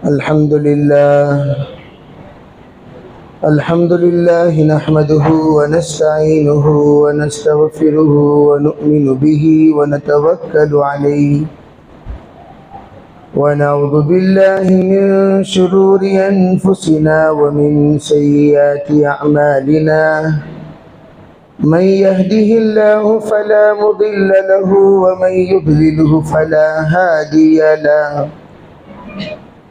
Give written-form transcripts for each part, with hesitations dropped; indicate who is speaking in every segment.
Speaker 1: अल्हम्दुलिल्लाह नहमदुहु व नस्तईनुहु व नस्तगफिरुहु व नु'मिनु बिही व नतवक्कलु अलैहि व नऊज़ु बिल्लाहि मिन शुरूरि अनफुसिना व मिन सय्यिआति अअमालिना मन यहदिहिल्लाहु फला मुदिल्ल लहु व मन युद्लिलहु फला हादिय लहु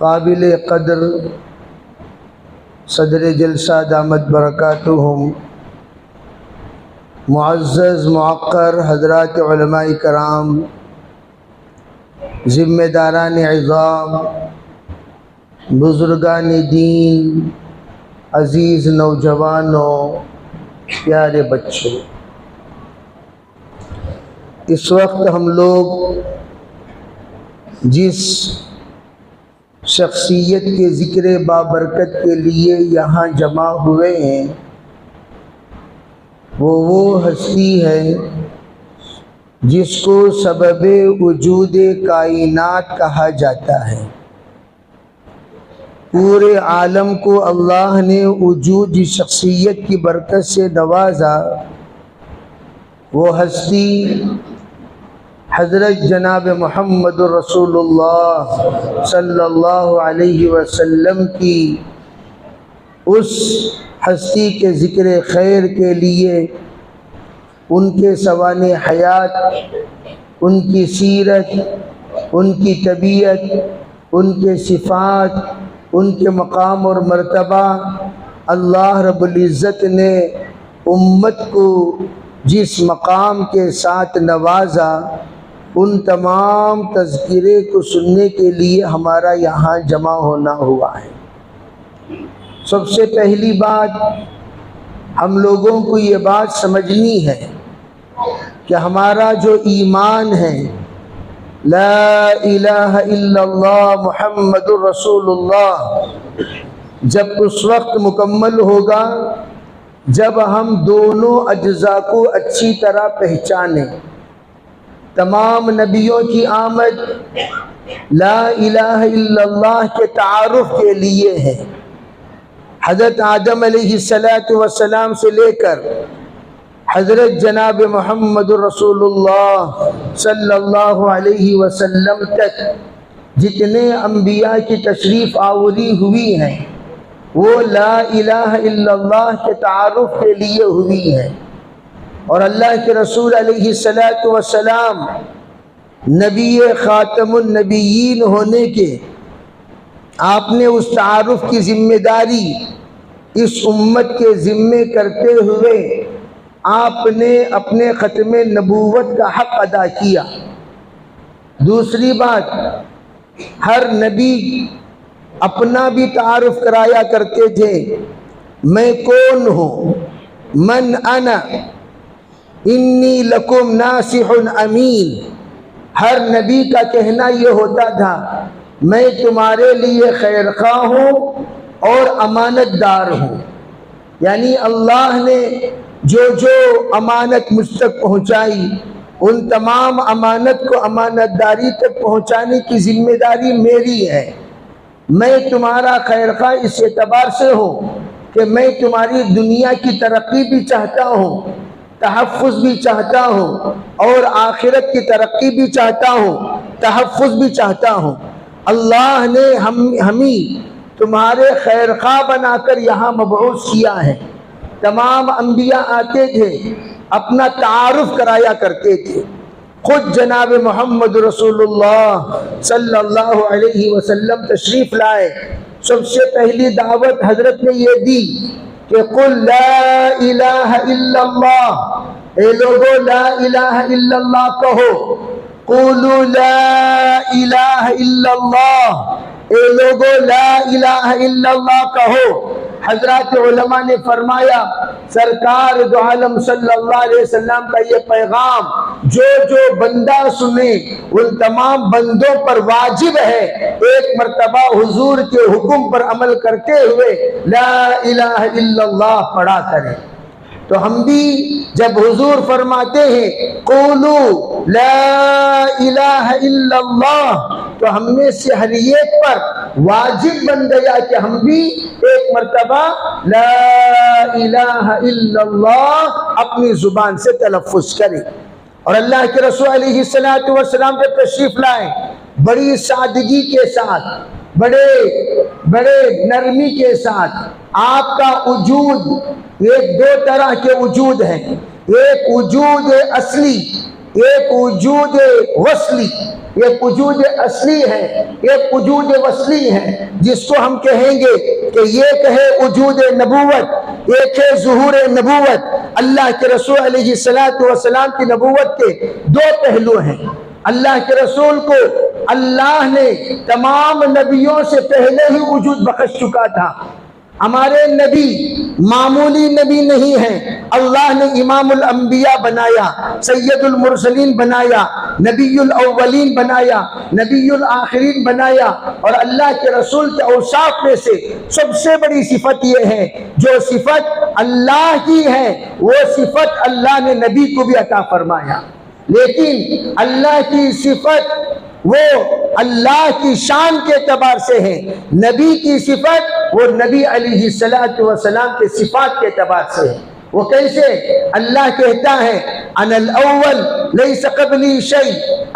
Speaker 1: काबिल क़द्र सदर जलसा दामत बरकातुहुम मुअज़्ज़ज़ मुअक्कर हज़रात उलमाए कराम ज़िम्मेदारान इज़ाम बुज़ुर्गान दीन अज़ीज़ नौजवानों प्यारे बच्चों, इस वक्त हम लोग जिस शख्सियत के ज़िक्र बाबरकत के लिए यहाँ जमा हुए हैं वो हस्ती है जिसको सबबे वजूद कायनात कहा जाता है। पूरे आलम को अल्लाह ने वजूद शख्सियत की बरकत से नवाजा। वो हस्ती हज़रत जनाब मुहम्मदुर रसूलुल्लाह सल्लल्लाहु अलैहि वसल्लम की उस हस्ती के ज़िक्र खैर के लिए उनके सवाने हयात, उनकी सीरत, उनकी तबीयत, उनके सिफ़ात, उनके मकाम और मर्तबा अल्लाह रब्बुल इज़्ज़त ने उम्मत को जिस मकाम के साथ नवाजा, उन तमाम तज़किरे को सुनने के लिए हमारा यहाँ जमा होना हुआ है। सबसे पहली बात हम लोगों को ये बात समझनी है कि हमारा जो ईमान है, ला इलाहा इल्लल्लाह मुहम्मदुर रसूलुल्लाह, जब उस वक्त मुकम्मल होगा जब हम दोनों अज्जा को अच्छी तरह पहचानें। तमाम नबियों की आमद ला इलाहा इल्लल्लाह के तारुफ के लिए है। हज़रत आदम अलैहिस्सलातु वस्सलाम से लेकर हज़रत जनाब मुहम्मदुर रसूलुल्लाह सल्लल्लाहु अलैहि वसल्लम तक जितने अम्बिया की तशरीफ़ आवरी हुई हैं वो ला इलाहा इल्लल्लाह के तारुफ के लिए हुई है। और अल्लाह के रसूल अलैहिस्सलातु वस्सलाम नबी ख़ातमुन नबिय्यीन होने के आपने उस तारुफ की ज़िम्मेदारी इस उम्मत के ज़िम्मे करते हुए आपने अपने ख़त्मे नबूवत का हक़ अदा किया। दूसरी बात, हर नबी अपना भी तारुफ कराया करते थे, मैं कौन हूँ, मन अना इन्नी लकुम नासिहुन अमीन। हर नबी का कहना ये होता था, मैं तुम्हारे लिए खैरख्वाह हूँ और अमानतदार हूँ। यानी अल्लाह ने जो जो अमानत मुझ तक पहुँचाई उन तमाम अमानत को अमानतदारी तक पहुँचाने की ज़िम्मेदारी मेरी है। मैं तुम्हारा खैरख्वाह इस एतबार से हूँ कि मैं तुम्हारी दुनिया की तरक्की भी चाहता हूँ, तहफ़्फ़ुज़ भी चाहता हूँ और आखिरत की तरक्की भी चाहता हूँ, तहफ़्फ़ुज़ भी चाहता हूँ। अल्लाह ने हमें तुम्हारे खैरख्वाह बनाकर यहाँ मबऊस किया है। तमाम अंबिया आते थे, अपना तारुफ कराया करते थे। खुद जनाब मोहम्मद रसूलुल्लाह सल्लल्लाहु अलैहि वसल्लम तशरीफ़ लाए, सबसे पहली दावत हज़रत ने ये दी कि कुल ला इलाहा इल्लल्लाह, ए लोगो ला इलाहा इल्लल्लाह कहो। कुलू ला इलाहा इल्लल्लाह, ए लोगो ला इलाहा इल्लल्लाह कहो। हजरत उलमा ने फरमाया, सरकार दो आलम सल्लल्लाहु अलैहि वसल्लम का ये पैगाम जो जो बंदा सुने उन तमाम बंदों पर वाजिब है एक मर्तबा हुजूर के हुक्म पर अमल करते हुए ला इलाहा इल्लल्लाह पढ़ा करें। तो हम भी जब हुजूर फरमाते हैं क़ूलू ला इलाहा इल्लल्लाह, तो हमने से हर एक पर वाजिब बन गया कि हम भी एक मर्तबा ला इलाहा इल्लल्लाह अपनी जुबान से तलफ़्फ़ुज़ करें। और अल्लाह के रसूल अलैहिस्सलातु वस्सलाम जब तशरीफ़ लाए, बड़ी सादगी के साथ, बड़े नरमी के साथ, आपका वजूद एक दो तरह के वजूद हैं, एक वजूद असली, एक वजूद वसली। एक वजूद असली है, एक वजूद वसली है, जिसको हम कहेंगे कि ये कहे वजूद नबूवत, एक है ज़ुहूर नबूवत। अल्लाह के रसूल अलैहिस्सलातु वस्सलाम की नबूवत के दो पहलू हैं। अल्लाह के रसूल को अल्लाह ने तमाम नबियों से पहले ही वजूद बख्श चुका था। हमारे नबी मामूली नबी नहीं है, अल्लाह ने इमामुल अंबिया बनाया, सैयदुल मुरसलीन बनाया, नबीयुल अव्वलीन बनाया, नबीयुल आखिरीन बनाया। और अल्लाह के रसूल के औसाफ में से सबसे बड़ी सिफत ये है, जो सिफत अल्लाह की है वो सिफत अल्लाह ने नबी को भी अता फरमाया। लेकिन अल्लाह की सिफत वो अल्लाह की शान के एतबार से है, नबी की सिफत वो नबी अलैहिस्सलातु वस्सलाम के सिफात के एतबार से है। वो कैसे? अल्लाह कहता है अनल अव्वल लैस क़ब्ली शै,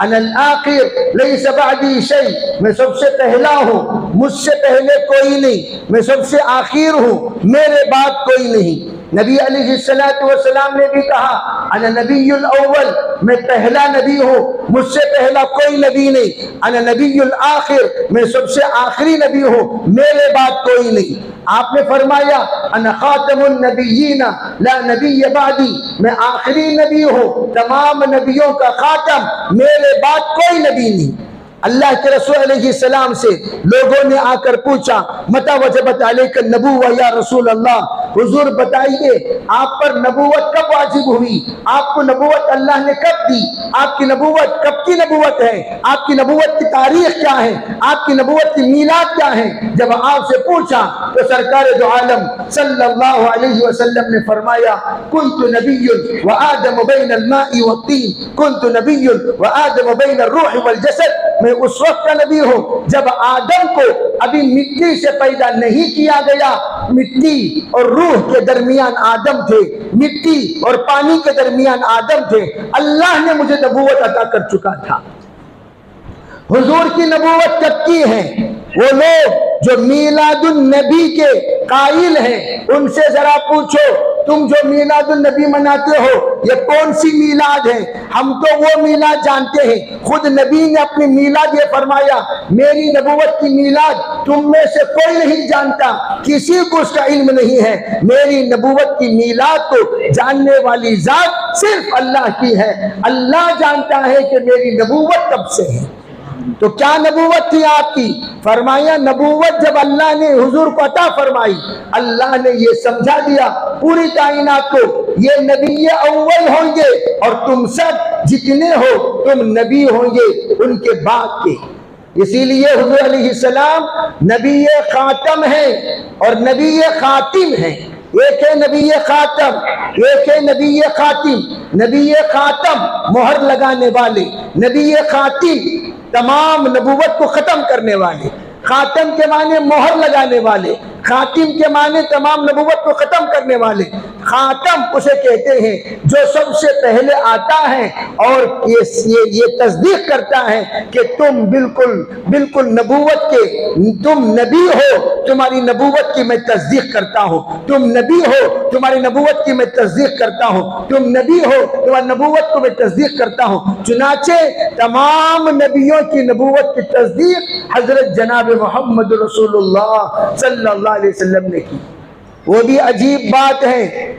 Speaker 1: अनल आखिर लैस बअदी शै, मैं सबसे पहला हूँ, मुझसे पहले कोई नहीं, मैं सबसे आखिर हूँ, मेरे बाद कोई नहीं। नबी अलैहिस्सलातु वस्सलाम ने भी कहा अना नबीयुल अव्वल, मैं पहला नबी हूँ, मुझसे पहला कोई नबी नहीं। अना नबीयुल आखिर, मैं सबसे आखिरी नबी हूँ, मेरे बाद कोई नहीं। आपने फरमाया अना खातमुन नबिय्यीना ला नबिय्य बादी, मैं आखिरी नबी हूँ, तमाम नबियों का खातम, मेरे बाद कोई नबी नहीं। अल्लाह के रसूल अलैहिस्सलाम से लोगों ने आकर पूछा, मता वजबत अलैका नबुव्वह या रसूल अल्लाह, हुजूर बताइए आप पर नबूवत कब वाजिब हुई, आपको नबूवत अल्लाह ने कब दी, आपकी नबूवत कब की नबूवत है, आपकी नबूवत की तारीख क्या है, आपकी नबूवत की मीलाद क्या है। जब आपसे पूछा तो सरकार दो आलम सल्लल्लाहु अलैहि वसल्लम ने फरमाया, कुन्तु नबिय्युन व आदम बैनल माई वत्तीन, कुन्तु नबिय्युन व आदम बैनर रूह वल जसद, मैं उस वक्त का नबी हूं जब आदम को अभी मिट्टी से पैदा नहीं किया गया, मिट्टी और रूह के दरमियान आदम थे, मिट्टी और पानी के दरमियान आदम थे, अल्लाह ने मुझे नबूवत अता कर चुका था। हुजूर की नबूवत कब की है? वो लोग जो मीलादुन नबी के कायल हैं उनसे जरा पूछो, तुम जो मीलादुन नबी मनाते हो ये कौन सी मीलाद है? हम तो वो मीलाद जानते हैं, खुद नबी ने अपनी मीलाद ये फरमाया, मेरी नबूवत की मीलाद तुम में से कोई नहीं जानता, किसी को उसका इल्म नहीं है। मेरी नबूवत की मीलाद को जानने वाली जात सिर्फ अल्लाह की है, अल्लाह जानता है कि मेरी नबूवत कब से है। तो क्या नबूवत थी आपकी? फरमाया नबूवत जब अल्लाह ने हुजूर को अता फरमाई, अल्लाह ने ये समझा दिया पूरी कायनात को, ये नबी अव्वल होंगे और तुम सब जितने हो तुम नबी होंगे उनके बाद के। इसीलिए हुजूर अलैहिस्सलाम नबी खातम है और नबी खातिम है। एक है नबी खातम, एक है नबी खातिम। नबी खातम मोहर लगाने वाले, नबी खातिम तमाम नबूवत को खत्म करने वाले। खातम के माने मोहर लगाने वाले, खातिम के माने तमाम नबूवत को खत्म करने वाले। खातम उसे कहते हैं जो सबसे पहले आता है और ये तस्दीक करता है कि तुम बिल्कुल बिल्कुल नबूवत के, तुम नबी हो, तुम्हारी नबूवत की मैं तस्दीक करता हूँ, तुम नबी हो, तुम्हारी नबूवत की मैं तस्दीक करता हूँ, तुम नबी हो, तुम्हारी नबूवत को मैं तस्दीक करता हूँ। चुनाचे तमाम नबियों की नबूवत की तस्दीक हजरत जनाब मोहम्मद रसूलुल्लाह सल्लल्लाहु अलैहि वसल्लम ने की। वो भी अजीब बात है,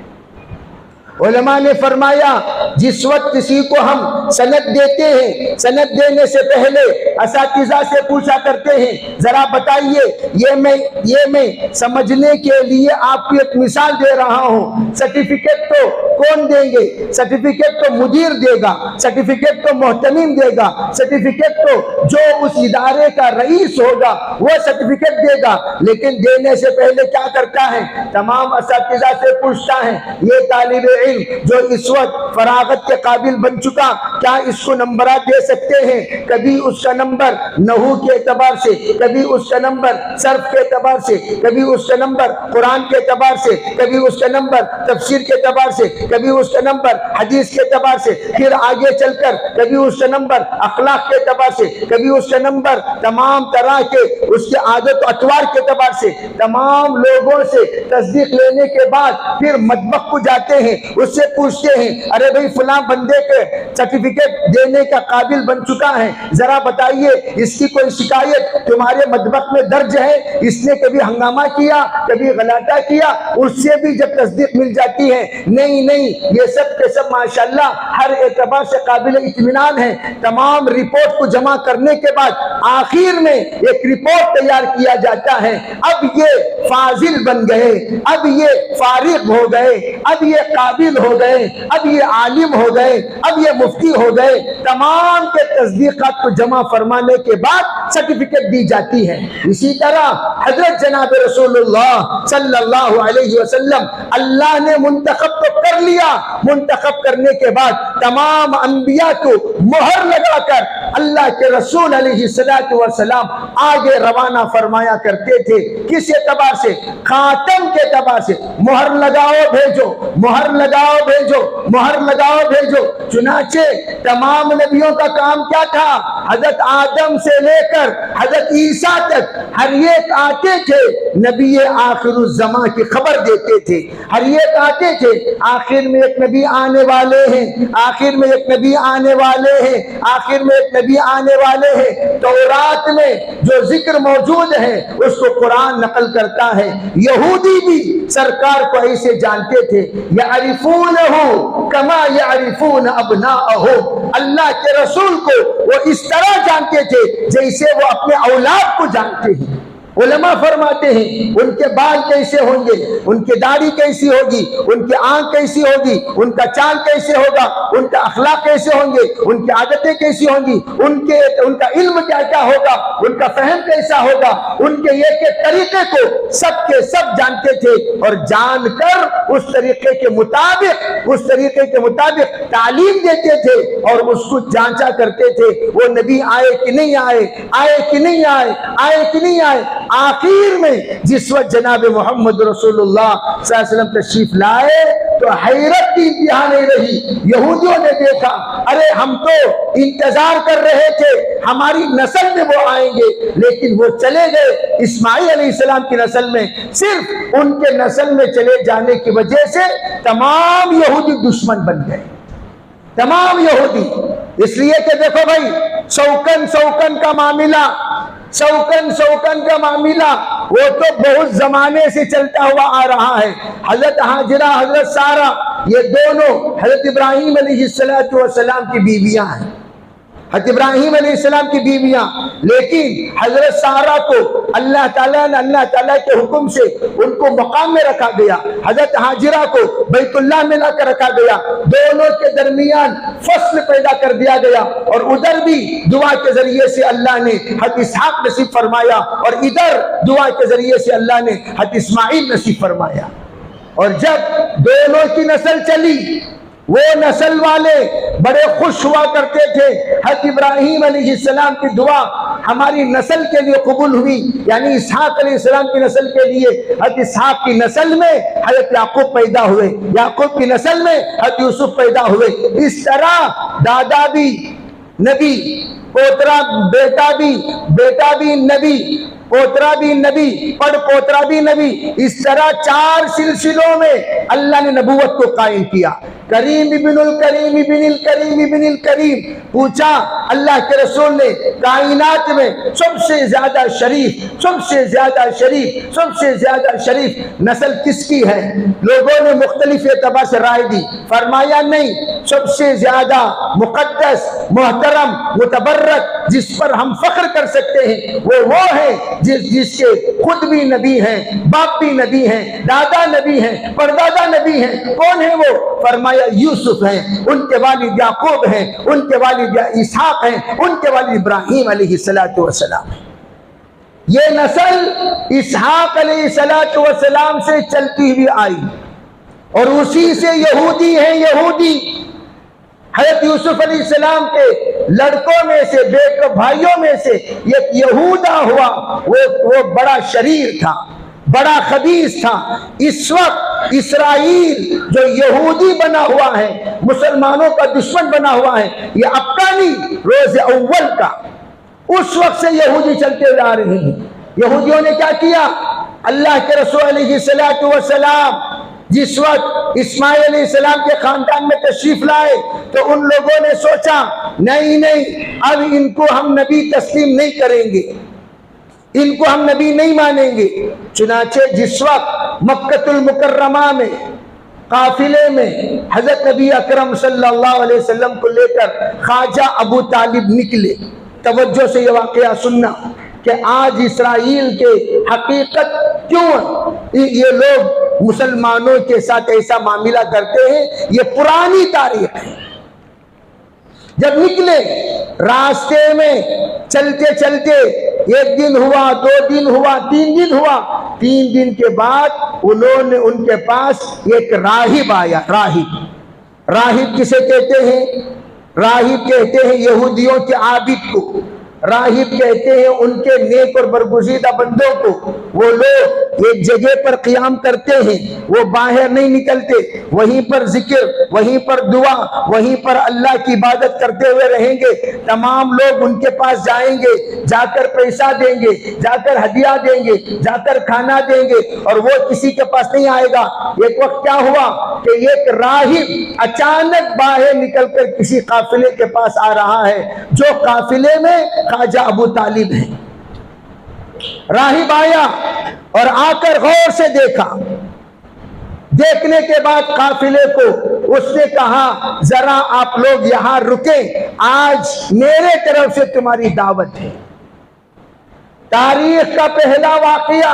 Speaker 1: उलमा ने फरमाया जिस वक्त किसी को हम सनद देते हैं, सनद देने से पहले असातिज़ा से पूछा करते हैं, जरा बताइए ये मैं समझने के लिए आपको एक मिसाल दे रहा हूँ। सर्टिफिकेट तो कौन देंगे? सर्टिफिकेट तो मुदीर देगा, सर्टिफिकेट तो मोहतमीम देगा, सर्टिफिकेट तो जो उस इदारे का रईस होगा वो सर्टिफिकेट देगा। लेकिन देने से पहले क्या करता है? तमाम असातिज़ा से पूछता है, ये तालिब जो इस वक्त फरागत के काबिल बन चुका, क्या इसको नंबरात दे सकते हैं? कभी उसका नंबर नहू के एतबार से, कभी उसका नंबर सर्फ के एतबार से, कभी उसका नंबर कुरान के एतबार से, कभी उसका नंबर तफसीर के एतबार से, कभी उसका नंबर हदीस के एतबार से, फिर आगे चलकर कभी उसका नंबर अखलाक के एतबार से, कभी उसका नंबर तमाम तरह के उसके आदत अतवार के एतबार से। तमाम लोगों से तस्दीक लेने के बाद फिर मतबख को जाते हैं, उससे पूछते हैं, अरे भाई फलां बंदे के सर्टिफिकेट देने का काबिल बन चुका है, जरा बताइए इसकी कोई शिकायत तुम्हारे मतबख में दर्ज है? इसने कभी हंगामा किया, कभी गलाटा किया? उससे भी जब तस्दीक मिल जाती है, नहीं ये सब के सब माशाल्लाह हर एतबार से काबिल इत्मीनान है। तमाम रिपोर्ट को जमा करने के बाद आखिर में एक रिपोर्ट तैयार किया जाता है, अब ये फाजिल बन गए, अब ये फारिग हो गए, अब ये काबिल हो गए, अब ये आलिम हो गए, अब ये मुफ्ती हो गए। तमाम के तस्दीकात को जमा फरमाने के बाद सर्टिफिकेट दी जाती है। इसी तरह हजरत जनाब रसूलुल्लाह सल्लल्लाहु अलैहि वसल्लम अल्लाह ने मुंतखब तो कर लिया, मुंतखब करने के बाद तमाम अंबिया को मोहर लगाकर अल्लाह के रसूल अलैहिस्सलातु वस्सलाम आगे रवाना फरमाया करते थे। किस एतबार से? खातम के एतबार से। मोहर लगाओ भेजो, मोहर लगाओ भेजो, मोहर लगाओ भेजो। चुनाचे तमाम नबियों का काम क्या था? हजरत आदम से लेकर हजरत ईसा तक हर एक आते थे, नबी आखिरुज़्ज़मा की खबर देते थे। हर एक आते थे, आखिर में एक नबी आने वाले हैं, आखिर में एक नबी आने वाले हैं, आखिर में एक नबी आने वाले हैं। तौरात में जो जिक्र मौजूद है उसको कुरान नकल करता है। यहूदी भी सरकार को ऐसे जानते थे, यअरिफून यारिफूनहु कमा यारिफून अबनाअहुम, अल्लाह के रसूल को वो इस तरह जानते थे जैसे वो अपने औलाद को जानते हैं। उलमा फरमाते हैं उनके बाल कैसे होंगे, उनकी दाढ़ी कैसी होगी, उनकी आंख कैसी होगी, उनका चाल कैसे होगा, उनका अखलाक कैसे होंगे, उनकी आदतें कैसी होंगी, उनका इल्म क्या क्या होगा, उनका फहम कैसा होगा, उनके एक एक तरीके को सब के सब जानते थे। और जानकर उस तरीके के मुताबिक तालीम देते थे और उसको जांचा करते थे वो नबी आए कि नहीं आए, आए कि नहीं आए, आए कि नहीं आए। आखिर में जिस वक्त जनाब मोहम्मद रसूलुल्लाह सल्लल्लाहु अलैहि वसल्लम तशरीफ लाए तो हैरत की इंतहा नहीं रही। यहूदियों ने देखा, अरे हम तो इंतजार कर रहे थे हमारी नस्ल में वो आएंगे, लेकिन वो चले गए इस्माइल अलैहिस्सलाम की नस्ल में। सिर्फ उनके नस्ल में चले जाने की वजह से तमाम यहूदी दुश्मन बन गए, तमाम यहूदी। इसलिए कि देखो भाई, शौकन का मामला वो तो बहुत जमाने से चलता हुआ आ रहा है। हजरत हाजिरा, हजरत सारा, ये दोनों हजरत इब्राहिम अलैहिस्सलाम की बीवियां हैं, हजरत इब्राहिम अलैहिस्सलाम की बीवियां। लेकिन हजरत सारा को अल्लाह ताला के हुक्म से उनको मकाम में रखा गया, हजरत हाजिरा को बैतुल्लाह में लाकर रखा गया। दोनों के दरमियान फसल पैदा कर दिया गया और उधर भी दुआ के जरिए से अल्लाह ने हजरत इसहाक नसीब फरमाया और इधर दुआ के जरिए से अल्लाह ने हजरत इस्माइल नसीब फरमाया। और जब दोनों की नस्ल चली, वो नस्ल वाले बड़े खुश हुआ करते थे। हज़रत इब्राहीम अलैहिस्सलाम की दुआ हमारी नस्ल के लिए कबूल हुई, यानी इसहाक अलैहिस्सलाम की नस्ल के लिए हज़रत इसहाक की नस्ल में हज़रत याकूब पैदा हुए, याकूब की नस्ल में हज़रत यूसुफ पैदा हुए। इस तरह दादा भी नबी, पोतरा बेटा भी नबी, पोतरा भी नबी, पड़पोतरा भी नबी। इस तरह 4 सिलसिलों में अल्लाह ने नबूवत को कायम किया। करीम इब्नुल करीम इब्नुल करीम इब्नुल करीम। पूछा अल्लाह के रसूल ने, कायनात में सबसे ज्यादा शरीफ नस्ल किसकी है? लोगों ने मुख्तलिफ एतबार से राय दी। फरमाया नहीं, सबसे ज्यादा मुकद्दस, मोहतरम, मुतबर्रक, जिस पर हम फख्र कर सकते हैं वो है जिसके खुद भी नबी हैं, बाप भी नबी हैं, दादा नबी हैं, परदादा नबी हैं। कौन है वो? फरमाया यूसुफ हैं, उनके वालिद याकूब हैं, उनके वालिद इसहाक हैं, उनके वालिद इब्राहीम अलैहिस्सलातु वस्सलाम। ये नस्ल इसहाक अलैहिस्सलातु वस्सलाम से चलती हुई आई और उसी से यहूदी हैं। यहूदी हज़रत यूसुफ अलैहिस्सलाम के लड़कों में से, बेटों भाइयों में से एक यहूदा हुआ। वो बड़ा शरीर था, बड़ा खबीस था। इस वक्त इस्राइल जो यहूदी बना हुआ है, मुसलमानों का दुश्मन बना हुआ है, ये अफ्गानी रोज़े अव्वल का उस वक्त से यहूदी चलते जा रहे हैं। यहूदियों ने क्या किया? अल्लाह के रसूल अलैहिस्सलातु वस्सलाम जिस वक्त इस्माइल अलैहिस्सलाम के खानदान में तशरीफ लाए तो उन लोगों ने सोचा नहीं, अब इनको हम नबी तस्लीम नहीं करेंगे, इनको हम नबी नहीं मानेंगे। चुनाचे जिस वक्त मक्कतुल मुकर्रमा में काफिले में हजरत नबी अकरम सल्लल्लाहु अलैहि वसल्लम को लेकर ख्वाजा अबू तालिब निकले। तवज्जो से ये वाकया सुनना कि आज इसराइल के हकीकत क्यों ये लोग मुसलमानों के साथ ऐसा मामला करते हैं, ये पुरानी तारीख है। जब निकले रास्ते में चलते चलते 1 दिन हुआ, 2 दिन हुआ, 3 दिन हुआ। 3 दिन के बाद उन्होंने उनके पास एक राहिब आया। राहिब किसे कहते हैं? राहिब कहते हैं यहूदियों के आबिद को। राहिब कहते हैं उनके नेक और बरगुज़ीदा बंदों को। वो लोग एक जगह पर क़ियाम करते हैं, वो बाहर नहीं निकलते, वहीं पर जिक्र, वहीं पर दुआ, वहीं पर अल्लाह की इबादत करते हुए रहेंगे। तमाम लोग उनके पास जाएंगे, जाकर पैसा देंगे, जाकर हदिया देंगे, जाकर खाना देंगे और वो किसी के पास नहीं आएगा। एक वक्त क्या हुआ कि एक राहिब अचानक बाहर निकलकर किसी काफिले के पास आ रहा है, जो काफिले में ख्वाजा अबू तालिब है। राहिब आया और आकर गौर से देखा। देखने के बाद काफिले को उसने कहा, जरा आप लोग यहां रुके, आज मेरे तरफ से तुम्हारी दावत है। तारीख का पहला वाकया,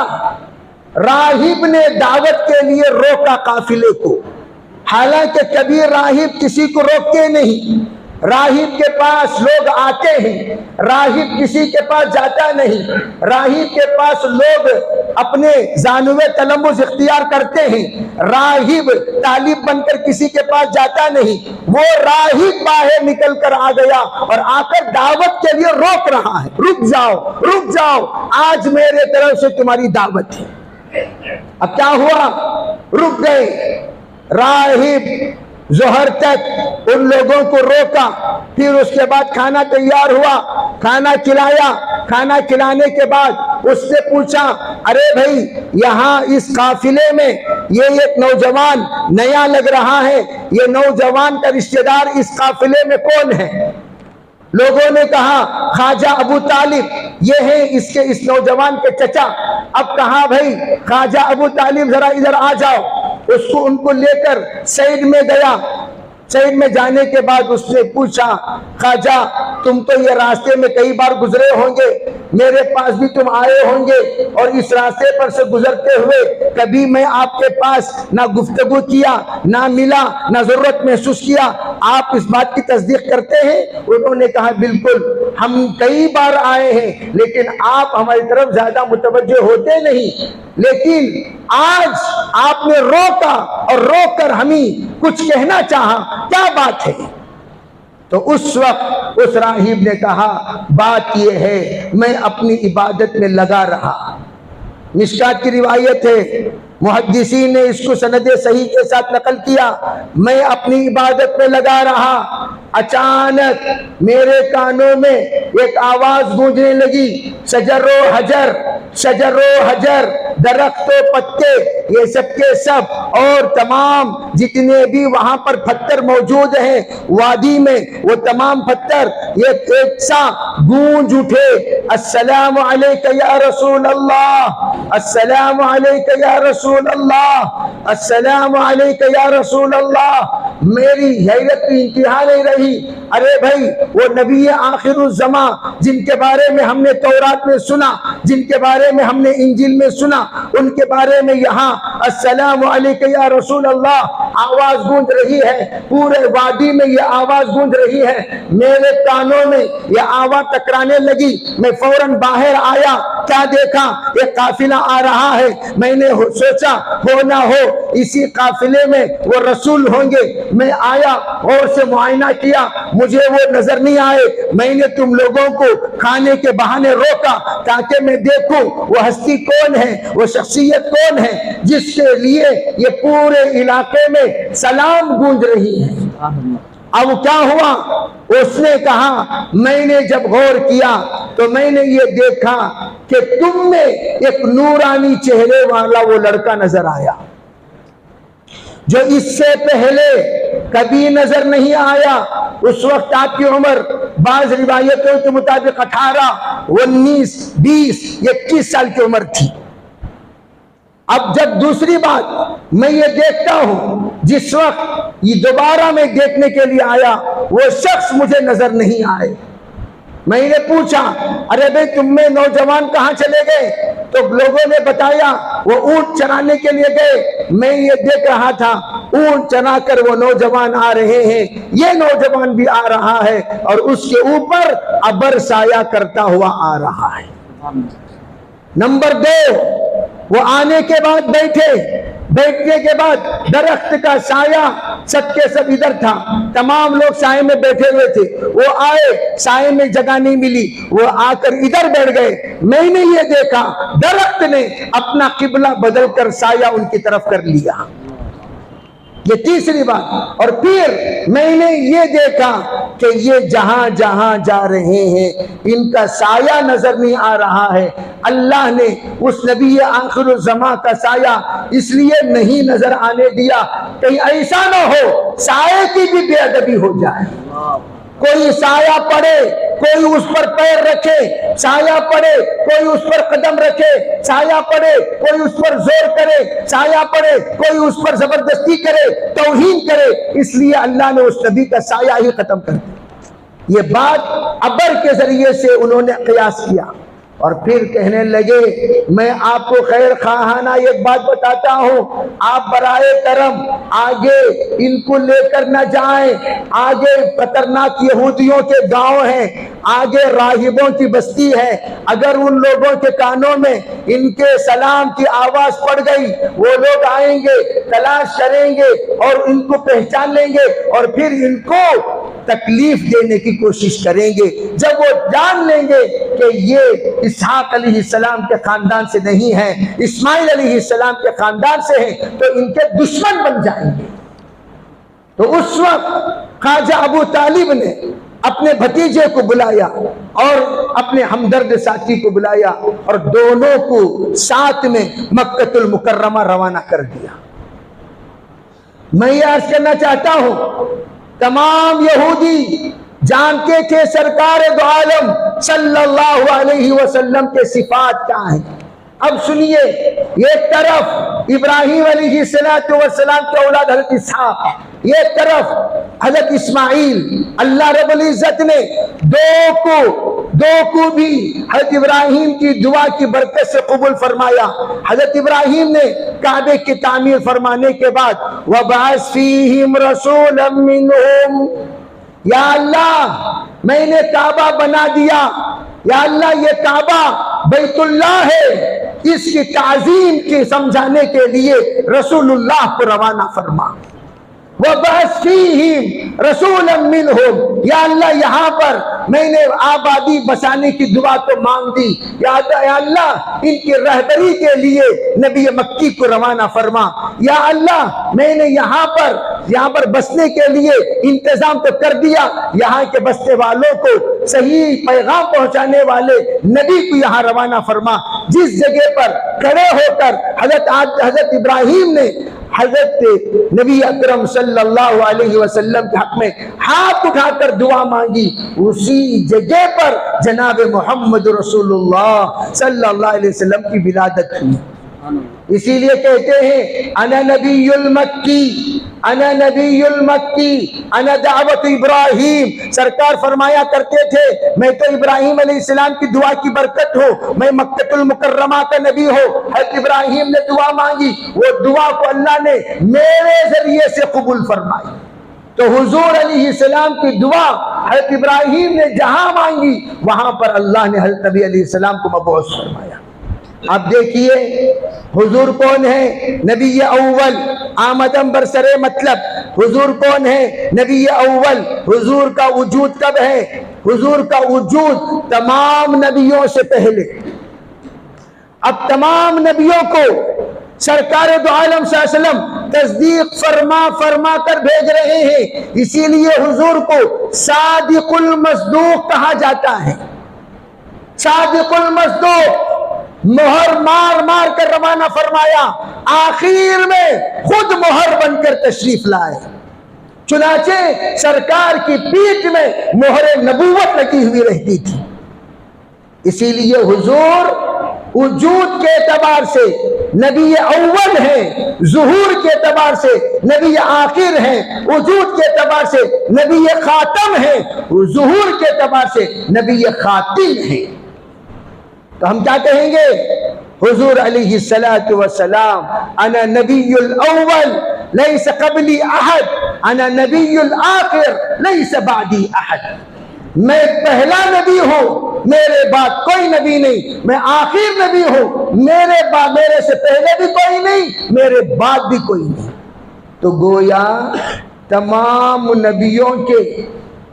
Speaker 1: राहिब ने दावत के लिए रोका काफिले को। हालांकि कभी राहिब किसी को रोकते नहीं, राहिब के पास लोग आते हैं, राहिब किसी के पास जाता नहीं, राहिब के पास लोग अपने जानवे तलम्मुस इख्तियार करते हैं। राहिब तालिब बनकर किसी के पास जाता नहीं, वो राहिब बाहर निकल कर आ गया और आकर दावत के लिए रोक रहा है, रुक जाओ, आज मेरे तरफ से तुम्हारी दावत है। अब क्या हुआ, रुक गए। राहिब जोहर तक उन लोगों को रोका, फिर उसके बाद खाना तैयार हुआ, खाना खिलाया। खाना खिलाने के बाद उससे पूछा, अरे भाई यहाँ इस काफिले में ये एक नौजवान नया लग रहा है, ये नौजवान का रिश्तेदार इस काफिले में कौन है? लोगों ने कहा ख्वाजा अबू तालिब, ये है इस नौजवान के चचा। अब कहा भाई ख्वाजा अबू तालिब जरा इधर आ जाओ। उसको उनको लेकर साइड में गया। साइड में जाने के बाद उसने पूछा, ख्वाजा तुम तो ये रास्ते में कई बार गुजरे होंगे, मेरे पास भी तुम आए होंगे, और इस रास्ते पर से गुजरते हुए कभी मैं आपके पास ना गुफ्तगू किया, ना मिला, ना जरूरत महसूस किया, आप इस बात की तस्दीक करते हैं? उन्होंने कहा बिल्कुल, हम कई बार आए हैं, लेकिन आप हमारी तरफ ज्यादा मुतवज्जो होते नहीं, लेकिन आज आपने रोका और रोककर हमें कुछ कहना चाहा, क्या बात है? तो उस वक्त उस राहिब ने कहा, बात यह है मैं अपनी इबादत में लगा रहा। मिशकात की रिवायत है, मुहद्दिसीन ने इसको सनदे सही के साथ नकल किया। मैं अपनी इबादत में लगा रहा, अचानक मेरे कानों में एक आवाज गूंजने लगी, शजरो हजर, शजरो हजर, दरख्तों पत्ते, ये सब के सब, और तमाम जितने भी वहां पर पत्थर मौजूद हैं वादी में, वो तमाम पत्थर एक सा गूंज उठे, अस्सलामु अलैका या रसूल अल्लाह, अस्सलामु अलैका या रसूल अल्लाह, अस्सलामु अलैका या रसूल अल्लाह। मेरी हैरत की इंतहा नहीं रही। अरे भाई वो नबी आखिरुज़्ज़मा जिनके बारे में हमने तौरात में सुना, जिनके बारे में हमने इंजील में सुना, उनके बारे में यहाँ अस्सलामु अलैका या रसूल अल्लाह आवाज गूंज रही है, पूरे वादी में ये आवाज गूंज रही है। मेरे कानों में ये आवाज टकराने लगी, मैं फौरन बाहर आया, क्या देखा, ये काफिला आ रहा है। मैंने सोचा हो ना हो इसी काफिले में वो रसूल होंगे। मैं आया और से मुआयना किया, मुझे वो नजर नहीं आए। मैंने तुम लोगों को खाने के बहाने रोका ताकि मैं देखूं वो हस्ती कौन है, वो शख्सियत कौन है जिसके लिए ये पूरे इलाके में सलाम गूंज रही है। अब क्या हुआ, उसने कहा मैंने जब गौर किया तो मैंने ये देखा कि तुम में एक नूरानी चेहरे वाला वो लड़का नजर आया जो इससे पहले कभी नजर नहीं आया। उस वक्त आपकी उम्र बाज रिवायतों के मुताबिक 18, 19, 20, 21 साल की उम्र थी। अब जब दूसरी बात मैं ये देखता हूं, जिस वक्त ये दोबारा मैं देखने के लिए आया वो शख्स मुझे नजर नहीं आए। मैंने पूछा, अरे भाई तुम में नौजवान कहाँ चले गए? तो लोगों ने बताया वो ऊंट चराने के लिए गए। मैं ये देख रहा था ऊंट चरा कर वो नौजवान आ रहे हैं, ये नौजवान भी आ रहा है और उसके ऊपर अबर साया करता हुआ आ रहा है। नंबर 2, वो आने के बाद बैठने के बाद दरख्त का साया सबके सब इधर था, तमाम लोग साये में बैठे हुए थे। वो आए, साये में जगह नहीं मिली, वो आकर इधर बैठ गए। मैंने ये देखा दरख्त ने अपना किबला बदलकर साया उनकी तरफ कर लिया। ये तीसरी बात। और फिर मैंने ये देखा कि ये जहां जहां जा रहे हैं इनका साया नजर नहीं आ रहा है। अल्लाह ने उस नबी आखिरुज़्ज़मा का साया इसलिए नहीं नजर आने दिया कहीं ऐसा ना हो साये की भी बेअदबी हो जाए। कोई साया पड़े कोई उस पर पैर रखे, साया पड़े कोई उस पर कदम रखे, साया पड़े कोई उस पर जोर करे, साया पड़े कोई उस पर जबरदस्ती करे, तौहीन करे, इसलिए अल्लाह ने उस नबी का साया ही खत्म कर दिया। ये बात अबर के जरिए से उन्होंने कयास किया और फिर कहने लगे मैं आपको खैर खाना एक बात बताता हूं, आप बराए करम आगे इनको लेकर न जाएं, आगे खतरनाक यहूदियों के गांव हैं, आगे राहिबों की बस्ती है, अगर उन लोगों के कानों में इनके सलाम की आवाज पड़ गई वो लोग आएंगे, तलाश करेंगे और इनको पहचान लेंगे और फिर इनको तकलीफ देने की कोशिश करेंगे। जब वो जान लेंगे कि ये इसहाक अलैहिस्सलाम के खानदान से नहीं है, इस्माइल अलैहिस्सलाम के खानदान से है, तो इनके दुश्मन बन जाएंगे। तो उस वक्त ख्वाजा अबू तालिब ने अपने भतीजे को बुलाया और अपने हमदर्द साथी को बुलाया और दोनों को साथ में मक्कतुल मुकर्रमा रवाना कर दिया। मैं ये अर्ज करना चाहता हूं, तमाम यहूदी जानते थे सरकार दो आलम सल्लल्लाहु अलैहि वसल्लम के सिफात क्या हैं। अब सुनिए, एक तरफ इब्राहिम अलैहिस्सलातु वस्सलाम के औलाद हज़रत इसहाक, एक तरफ हज़रत इस्माइल, अल्लाह रब्बुल इज्जत ने दो को भी हज़रत इब्राहिम की दुआ की बरकत से कबूल फरमाया। हज़रत इब्राहिम ने काबे की तामीर फरमाने के बाद वबअस फीहिम रसूलन मिनहुम, या अल्लाह मैंने काबा बना दिया, या अल्लाह ये काबा बैतुल्लाह है, इसकी ताज़ीम की समझाने के लिए रसूलुल्लाह को रवाना फरमा। वबअस फीहिम रसूलन मिनहुम, या अल्लाह यहाँ पर मैंने आबादी बसाने की दुआ तो मांग दी, या अल्लाह इनकी रहबरी के लिए नबी मक्की को रवाना फरमा, या अल्लाह मैंने यहाँ पर बसने के लिए इंतजाम तो कर दिया, यहाँ के बसने वालों को सही पैगाम पहुंचाने वाले नबी को यहाँ रवाना फरमा। जिस जगह पर खड़े होकर हजरत इब्राहिम ने हजरत नबी अकरम सल्लल्लाहु अलैहि वसल्लम के हक में हाथ उठाकर दुआ मांगी, उसी जगह पर जनाब मोहम्मद रसूलुल्लाह सल्लल्लाहु अलैहि वसल्लम की विलादत हुई। इसीलिए कहते हैं अना नबीयुल मक्की, अना नबीयुल मक्की, अना दावत इब्राहिम। सरकार फरमाया करते थे मैं तो इब्राहिम अलैहिस्सलाम की दुआ की बरकत हो, मैं मक्कतुल मुकर्रमा का नबी हो। हज़रत इब्राहिम ने दुआ मांगी, वो दुआ को अल्लाह ने मेरे जरिए से कबूल फरमाई। तो हुजूर अलैहिस्सलाम की दुआ हज़रत इब्राहिम ने जहां मांगी वहां पर अल्लाह ने हज़रत नबी अलैहिस्सलाम को मबऊस फरमाया। अब देखिए हुजूर कौन है? नबी अव्वल, आमदम बरसरे मतलब हुजूर कौन है? नबी अव्वल। हुजूर का वजूद कब है? हुजूर का वजूद तमाम नबियों से पहले। अब तमाम नबियों को सरकार दो आलम सल्लल्लाहु अलैहि वसल्लम तस्दीक फरमा कर भेज रहे हैं, इसीलिए हुजूर को सादिकुल मस्दूक कहा जाता है। सादिकुल मस्दूक, मोहर मार मार कर रवाना फरमाया, आखिर में खुद मोहर बनकर तशरीफ लाए। चुनाचे सरकार की पीठ में मोहर नबूवत लगी हुई रहती थी। इसीलिए हुजूर वजूद के एतबार से नबी अव्वल है, ज़ुहूर के एतबार से नबी आखिर है, वजूद के एतबार से नबी खातम है, ज़ुहूर के एतबार से नबी खातिम है। तो हम क्या कहेंगे? हुजूर अलैहिस्सलातु वस्सलाम अना नबियुल अव्वल लैस क़ब्ली अहद, अना नबियुल आखिर लैस बादी अहद। मैं पहला नबी हूं, मेरे बाद कोई नबी नहीं। मैं आखिर नबी हूं, मेरे से पहले भी कोई नहीं, मेरे बाद भी कोई नहीं। तो गोया तमाम नबियों के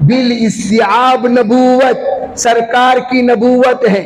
Speaker 1: बिल इस्तिआब नबूवत सरकार की नबूवत है।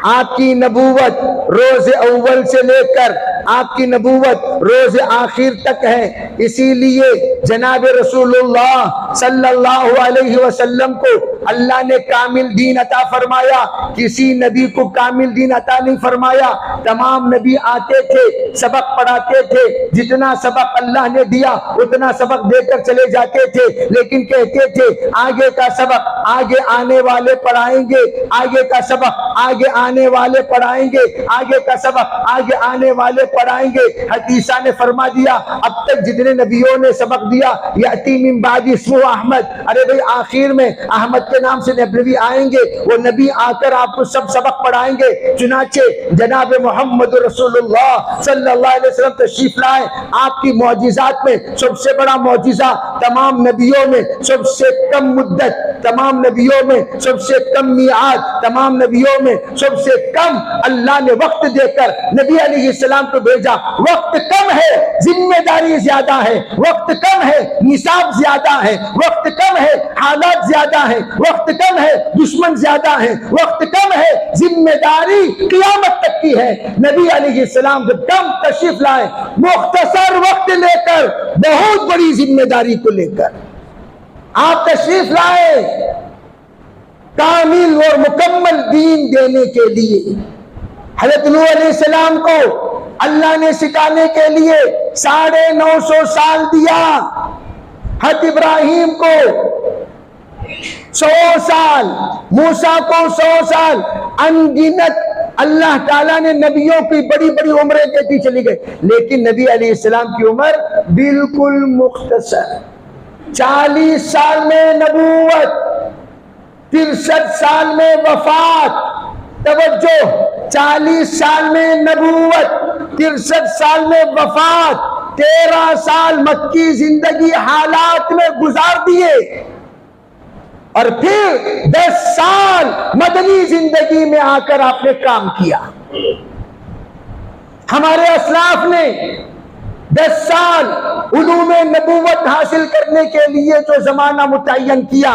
Speaker 1: आपकी नबूवत रोज़े अव्वल से लेकर आपकी नबूवत रोज़े आखिर तक है। इसीलिए जनाब रसूलुल्लाह सल्लल्लाहु अलैहि वसल्लम को अल्लाह ने कामिल दीन अता फरमाया, किसी नबी को कामिल दीन अता नहीं फरमाया। तमाम नबी आते थे, सबक पढ़ाते थे, जितना सबक अल्लाह ने दिया उतना सबक देकर चले जाते थे, लेकिन कहते थे आगे का सबक आगे आने वाले पढ़ाएंगे, आगे का सबक आगे आने वाले पढ़ाएंगे, आगे का सबक आगे आने वाले पढ़ाएंगे। हदीसा ने फरमा दिया अब तक जितने नबियों ने सबक दिया, याती मिन बादी इस्मुहु अहमद, अरे भाई आखिर में अहमद के नाम से नबी आएंगे, वो नबी आकर आपको सब सबक पढ़ाएंगे। चुनाचे जनाब मोहम्मद रसूलुल्लाह सल्लल्लाहु अलैहि वसल्लम तशरीफ लाए। आपकी मौजिज़ात में सबसे बड़ा मौजिज़ा, तमाम नबियों में सबसे कम मुद्दत, तमाम नबियों में सबसे कम मियाद, तमाम नबियों में सबसे कम अल्लाह ने वक्त देकर नबी अलैहिस्सलाम को भेजा। वक्त कम है, जिम्मेदारी ज्यादा है, वक्त कम है, निसाब ज्यादा है, वक्त कम है, हालात ज्यादा है, वक्त कम है, दुश्मन ज्यादा है, वक्त कम है, जिम्मेदारी क़यामत तक की है। नबी अलैहिस्सलाम जब कम तशरीफ लाए, मुख्तसर वक्त लेकर, बहुत बड़ी जिम्मेदारी को लेकर आप तशरीफ लाए, कामिल और मुकम्मल दीन देने के लिए। हज़रत नूह अलैहिस्सलाम को अल्लाह ने सिखाने के लिए 950 साल दिया, हज़रत इब्राहीम को 100 साल, मूसा को 100 साल, अनगिनत अल्लाह ताला ने नबियों की बड़ी बड़ी उम्रें देती चली गई, लेकिन नबी अलैहिस्सलाम की उम्र बिल्कुल मुख्तसर। 40 साल में नबूवत, 63 साल में वफात। तवज्जो, 40 साल में नबूवत, 63 साल में वफात, 13 साल मक्की जिंदगी हालात में गुजार दिए और फिर 10 साल मदनी जिंदगी में आकर आपने काम किया। हमारे असलाफ ने 10 साल उलूमे नबूवत हासिल करने के लिए जो जमाना मुतय्यन किया,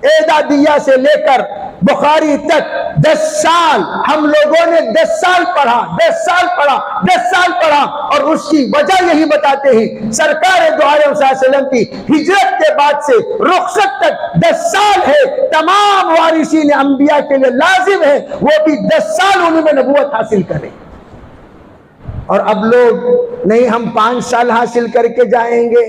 Speaker 1: एदादिया से लेकर बुखारी तक 10 साल हम लोगों ने 10 साल पढ़ा, 10 साल पढ़ा, 10 साल पढ़ा। और उसकी वजह यही बताते हैं, सरकार दो आलम सल्लल्लाहु अलैहि वसल्लम की हिजरत के बाद से रुखसत तक 10 साल है। तमाम वारिसीन अंबिया के लिए लाजिम है वो भी 10 साल उलूमे नबूवत हासिल करें। और अब लोग नहीं, हम 5 साल हासिल करके जाएंगे,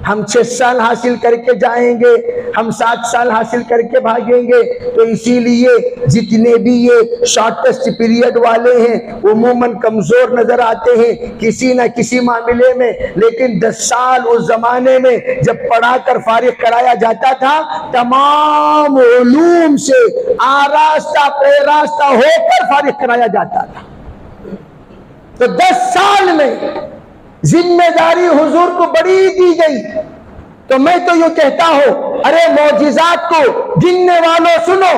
Speaker 1: हम 6 साल हासिल करके जाएंगे, हम 7 साल हासिल करके भागेंगे। तो इसीलिए जितने भी ये शॉर्टेस्ट पीरियड वाले हैं उमूमन कमजोर नजर आते हैं किसी न किसी मामले में। लेकिन 10 साल उस जमाने में जब पढ़ाकर फारिग कराया जाता था, तमाम उलूम से आरास्ता पैरास्ता होकर फारिग कराया जाता था। तो 10 साल में जिम्मेदारी हुजूर को बड़ी दी गई। तो मैं तो यूं कहता हूं, अरे मौजिज़ात को गिनने वालों सुनो,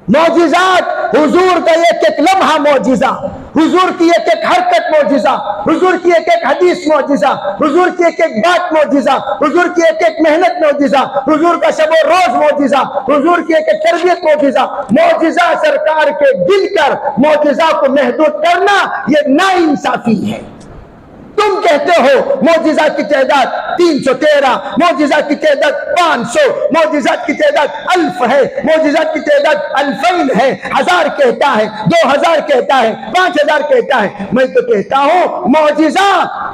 Speaker 1: मौजिज़ात हुजूर का एक एक लम्हा मौजिज़ा, हुजूर की एक एक हरकत मौजिज़ा, हुजूर की एक एक हदीस मौजिज़ा, हुजूर की एक एक बात मौजिज़ा, हुजूर की एक एक मेहनत मौजिज़ा, हुजूर का शब रोज मौजिज़ा, हुजूर की एक एक तरबियत मौजिज़ा। मौजिज़ा सरकार के गिनकर मौजिज़ा को महदूद करना ये नाइंसाफी है। तुम कहते हो मौजिज़ा की तादाद 313, मौजिज़ा की तादाद 500, मौजिज़ा की तादाद 1000 है, मौजिज़ा की तादाद 2000 है, 1000 कहता है, 2000 कहता है, 5000 कहता है। मैं तो कहता हूं मौजिज़ा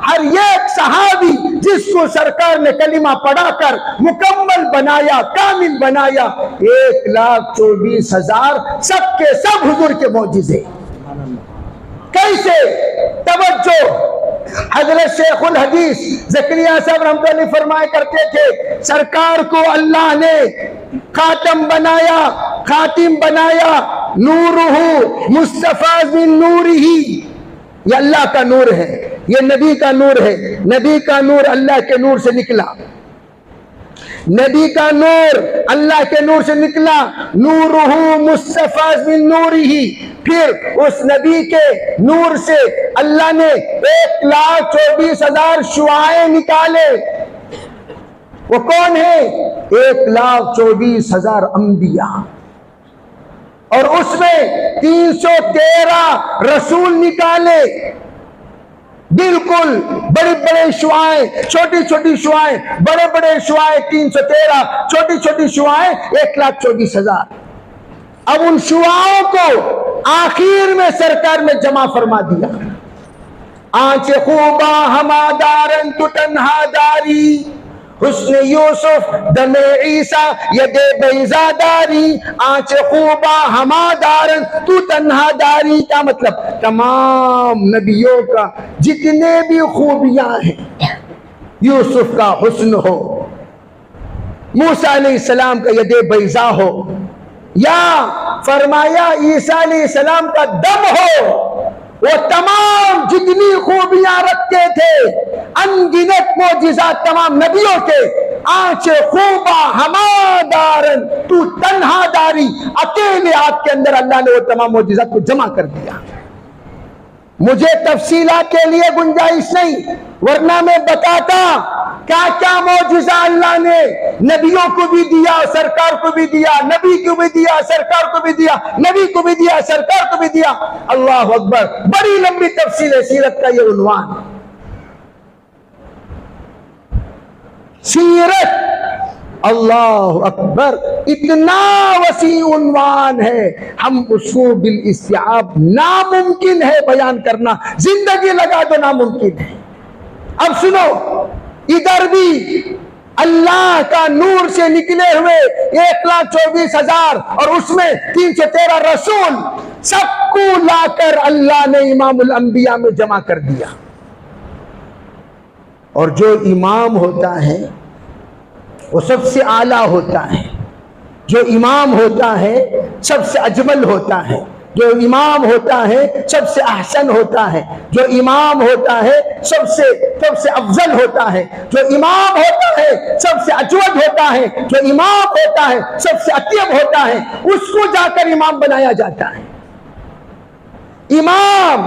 Speaker 1: हर एक सहाबी जिसको सरकार ने कलिमा पढ़ाकर मुकम्मल बनाया, कामिल बनाया, 1,24,000 सबके सब हुजूर के मौजिज़े। कैसे? तवज्जो, हज़रत शेखुल हदीस ज़करिया साहब रहमतुल्लाह अलैह फरमाया करते थे, सरकार को अल्लाह ने खातम बनाया, खातिम बनाया, नूरुहु मुस्तफा मिन नूरिही। ये अल्लाह का नूर है, ये नबी का नूर है, नबी का नूर अल्लाह के नूर से निकला, नबी का नूर अल्लाह के नूर से निकला। नूरुहु मुस्तफा मिन नूरिही, फिर उस नबी के नूर से अल्लाह ने 1,24,000 शुआएं निकाले। वो कौन है? 1,24,000 अंबिया। और उस उसमें 313 रसूल निकाले, बिल्कुल बड़े बड़े शुआएं, छोटी छोटी शुआएं, बड़े बड़े शुआएं 313, छोटी छोटी शुआएं 1,24,000। अब उन शुआओं को आखिर में सरकार में जमा फरमा दिया। आंच खूबा हमादारन तु तन्हादारी, हुस्न यूसुफ दमे ईसा यदे बैजादारी। आंच खूबा हमादारन तू तन्हादारी का मतलब तमाम नबियों का जितने भी खूबियां हैं, यूसुफ का हुस्न हो, मूसा अलैहिस्सलाम का यदे बैजा हो, या फरमाया ईसा अलैहिस्सलाम का दम हो, वो तमाम जितनी खूबियां रखते थे, अनगिनत मोजिज़ात तमाम नबियों के, आंचे खूबा हमादारन तू तन्हादारी, अकेले आपके अंदर अल्लाह ने वो तमाम मोजिज़ात को जमा कर दिया। मुझे तफसीलात के लिए गुंजाइश नहीं, वरना मैं बताता क्या क्या मौजिज़ा अल्लाह ने नबियों को भी दिया, सरकार को भी दिया, नबी को भी दिया, सरकार को भी दिया, नबी को भी दिया, सरकार को भी दिया। अल्लाह अकबर, बड़ी लंबी तफसील है सीरत का ये उन्वान। सीरत, अल्लाह अकबर, इतना वसी उन्वान है, हम उसको बिल इस्तिआब नामुमकिन है बयान करना, जिंदगी लगा दो नामुमकिन है। अब सुनो, इधर भी अल्लाह का नूर से निकले हुए 1,24,000 और उसमें 313 रसूल, सबको लाकर अल्लाह ने इमामुल अंबिया में जमा कर दिया। और जो इमाम होता है वो सबसे आला होता है, जो इमाम होता है सबसे अजमल होता है, जो इमाम होता है सबसे अहसन होता है, जो इमाम होता है सबसे अफजल होता है, जो इमाम होता है सबसे अजवद होता है, जो इमाम होता है सबसे अत्यब होता है, उसको जाकर इमाम बनाया जाता है। इमाम,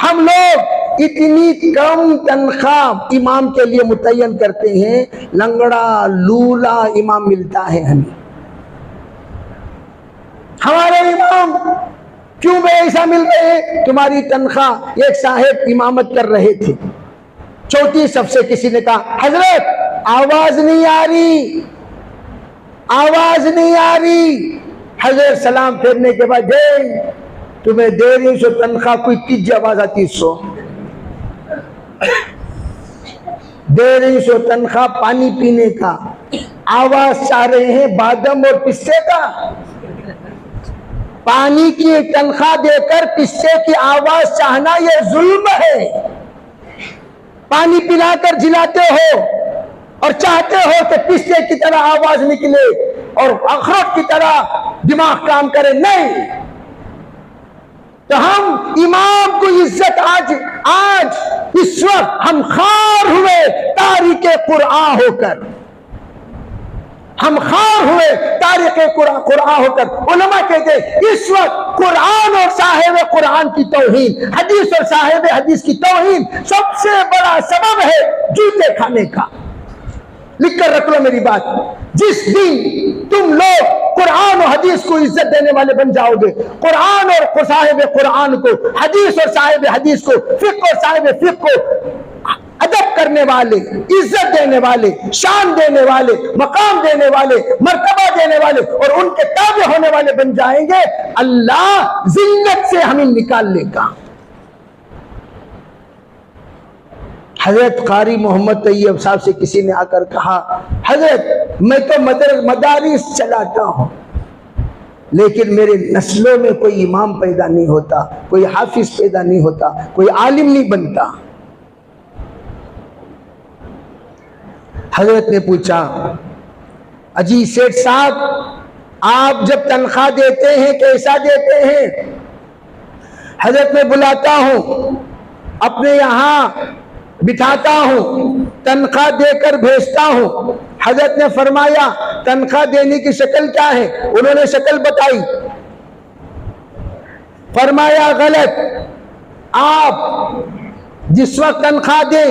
Speaker 1: हम लोग इतनी कम तनख्वाह इमाम के लिए मुतय्यन करते हैं, लंगड़ा लूला इमाम मिलता है हमें। हमारे इमाम क्यों ऐसा मिल रहे हैं? तुम्हारी तनख्वाह, एक साहेब इमामत कर रहे थे, चौथी सबसे किसी ने कहा, हजरत आवाज नहीं आ रही, आवाज नहीं आ रही। हजरत सलाम फेरने के बाद, तुम्हें दे रही सो तनख्वाह, कोई तीज आवाज आती सो दे रही सो तनख्वाह पानी पीने का, आवाज चाह रहे हैं बादाम और पिस्ते का। पानी की तनख्वाह देकर पिस्ते की आवाज चाहना यह जुल्म है। पानी पिलाकर जिलाते हो और चाहते हो कि पिस्ते की तरह आवाज निकले और अखरोट की तरह दिमाग काम करे, नहीं। तो हम इमाम को इज्जत आज इस वक्त हम खार हुए तारीखे कुरान होकर, हम खार हुए तारीखे कुरान होकर। उलमा कहते इस वक्त कुरान और साहिब कुरान की तौहीन, हदीस और साहिब हदीस की तौहीन सबसे बड़ा सबब है जूते खाने का। लिख कर रख लो मेरी बात, जिस दिन तुम लोग कुरान और हदीस को इज्जत देने वाले बन जाओगे, कुरान और साहिब कुरान को, हदीस और साहिब हदीस को, फिक़्ह और साहिब फिक़्ह को अदब करने वाले, इज्जत देने वाले, शान देने वाले, मकाम देने वाले, मर्तबा देने वाले और उनके ताबे होने वाले बन जाएंगे, अल्लाह जिल्लत से हमें निकाल लेगा। हजरत कारी मोहम्मद तैयब साहब से किसी ने आकर कहा, हजरत मैं तो मदारिस चलाता हूं, लेकिन मेरे नस्लों में कोई इमाम पैदा नहीं होता, कोई हाफिज पैदा नहीं होता, कोई आलिम नहीं बनता। हजरत ने पूछा, अजी सेठ साहब, आप जब तनख्वाह देते हैं कैसा देते हैं? हजरत मैं बुलाता हूं, अपने यहां बिठाता हूं, तनख्वाह देकर भेजता हूं। हजरत ने फरमाया, तनख्वाह देने की शक्ल क्या है? उन्होंने शक्ल बताई, फरमाया गलत, आप जिस वक्त तनख्वाह दें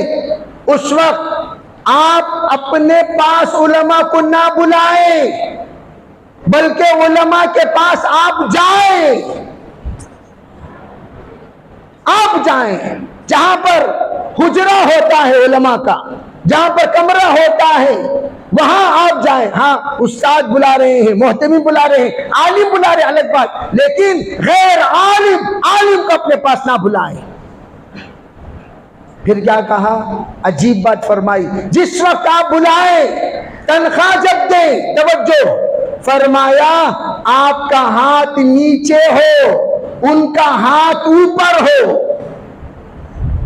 Speaker 1: उस वक्त आप अपने पास उलमा को ना बुलाएं, बल्कि उलमा के पास आप जाएं। जाएं, जहां पर हुजरा होता है उलमा का, जहां पर कमरा होता है, वहां आप जाएं। हाँ, उस्ताद बुला रहे हैं, मोहतमी बुला रहे हैं, आलिम बुला रहे हैं, अलग बात, लेकिन गैर आलिम को अपने पास ना बुलाएं। फिर क्या कहा, अजीब बात फरमाई, जिस वक्त आप बुलाएं, तनख्वाह जब दें, तवज्जो, फरमाया आपका हाथ नीचे हो, उनका हाथ ऊपर हो।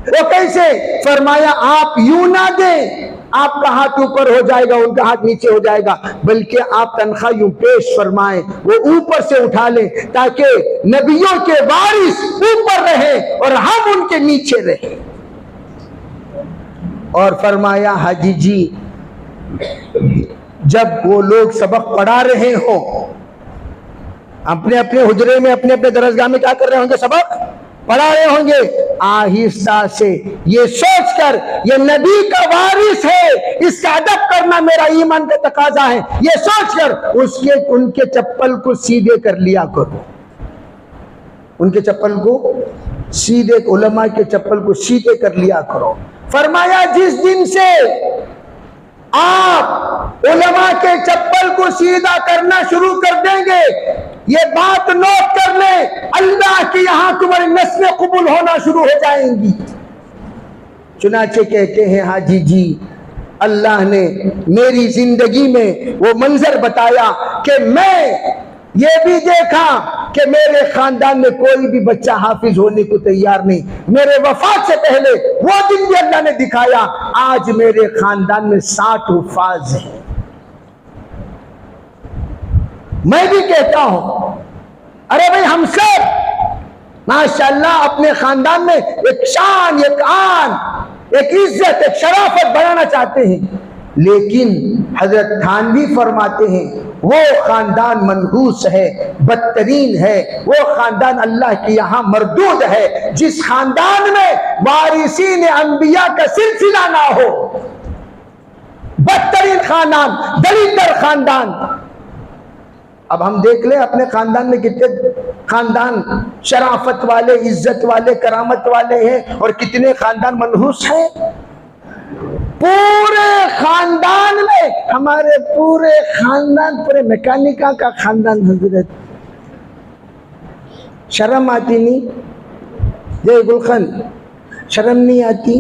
Speaker 1: वो कैसे? फरमाया आप यूं ना दें, आपका हाथ ऊपर हो जाएगा, उनका हाथ नीचे हो जाएगा, बल्कि आप तनख्वाह यूं पेश फरमाएं, वो ऊपर से उठा लें, ताकि नबियों के वारिस ऊपर रहे और हम उनके नीचे रहे। और फरमाया हाजी जी, जब वो लोग सबक पढ़ा रहे हो, अपने अपने हुजरे में, अपने अपने दरसगाह में क्या कर रहे होंगे, सबक पढ़ा रहे होंगे, आहिस्ता से ये सोचकर ये नबी का वारिस है, इसका अदब करना मेरा ईमान का तकाजा है, ये सोचकर उनके चप्पल को सीधे कर लिया करो, उनके चप्पल को सीधे, उलमा के चप्पल को सीधे कर लिया करो। फरमाया जिस दिन से आप उलमा के चप्पल को सीधा करना शुरू कर देंगे, ये बात नोट कर ले, अल्लाह के यहां तुम्हारी नस्लें कबूल होना शुरू हो जाएंगी। चुनाचे कहते हैं हाजी जी, अल्लाह ने मेरी जिंदगी में वो मंजर बताया कि मैं ये भी देखा कि मेरे खानदान में कोई भी बच्चा हाफिज होने को तैयार नहीं, मेरे वफात से पहले वो दिन भी अल्लाह ने दिखाया, आज मेरे खानदान में 60 हुफाज हैं। मैं भी कहता हूं, अरे भाई हम सब माशाअल्लाह अपने खानदान में एक शान, एक आन, एक इज्जत, एक शराफत बनाना चाहते हैं, लेकिन हजरत थानवी फरमाते हैं वो खानदान मनहूस है, बदतरीन है, वो खानदान अल्लाह के यहाँ मरदूद है जिस खानदान में वारिसीन अंबिया का सिलसिला ना हो। बदतरीन खानदान, दलिंदर खानदान। अब हम देख ले अपने खानदान में कितने खानदान शराफत वाले, इज्जत वाले, करामत वाले हैं और कितने खानदान मनहूस हैं। पूरे खानदान में, हमारे पूरे खानदान, पूरे मैकेनिका का खानदान हजरत, शर्म आती नहीं? जय गुलखन, शर्म नहीं आती?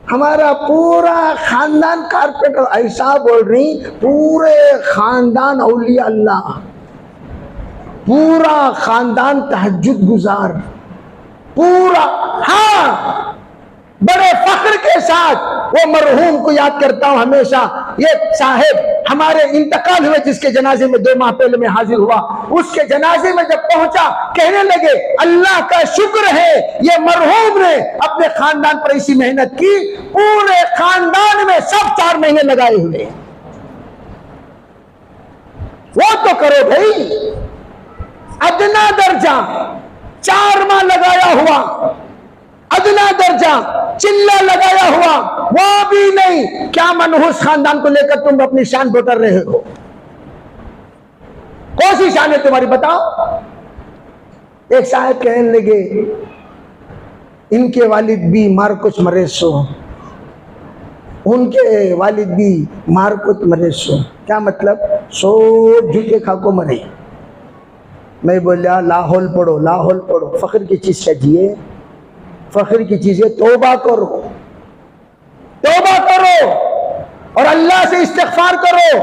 Speaker 1: हमारा पूरा खानदान कारपेंटर, ऐसा बोल रही, पूरे खानदान औलिया अल्लाह, पूरा खानदान तहज्जुद गुजार, पूरा। हाँ, बड़े फख्र के साथ वो मरहूम को याद करता हूं हमेशा। ये साहिब हमारे इंतकाल हुए, जिसके जनाजे में 2 माह पहले मैं हाजिर हुआ, उसके जनाजे में जब पहुंचा कहने लगे अल्लाह का शुक्र है ये मरहूम ने अपने खानदान पर ऐसी मेहनत की, पूरे खानदान में सब 4 महीने लगाए हुए। वो तो करो भाई, अदना दर्जा 4 माह लगाया हुआ, अदना दर्जा चिल्ला लगाया हुआ, वो भी नहीं। क्या मनहूस खानदान को लेकर तुम अपनी शान बतर रहे हो? कौन सी शान है तुम्हारी, बताओ। एक साहब कहने लगे इनके वालिद भी मार्कुस मरेसो, उनके वालिद भी मार्कुस मरेसो। क्या मतलब? सो झूठे खाको मरे। मैं बोला लाहौल पढ़ो, लाहौल पढ़ो, फख्र की चीज सजिए, फख्र की चीजें तौबा करो, तौबा करो और अल्लाह से इस्तिग़फ़ार करो,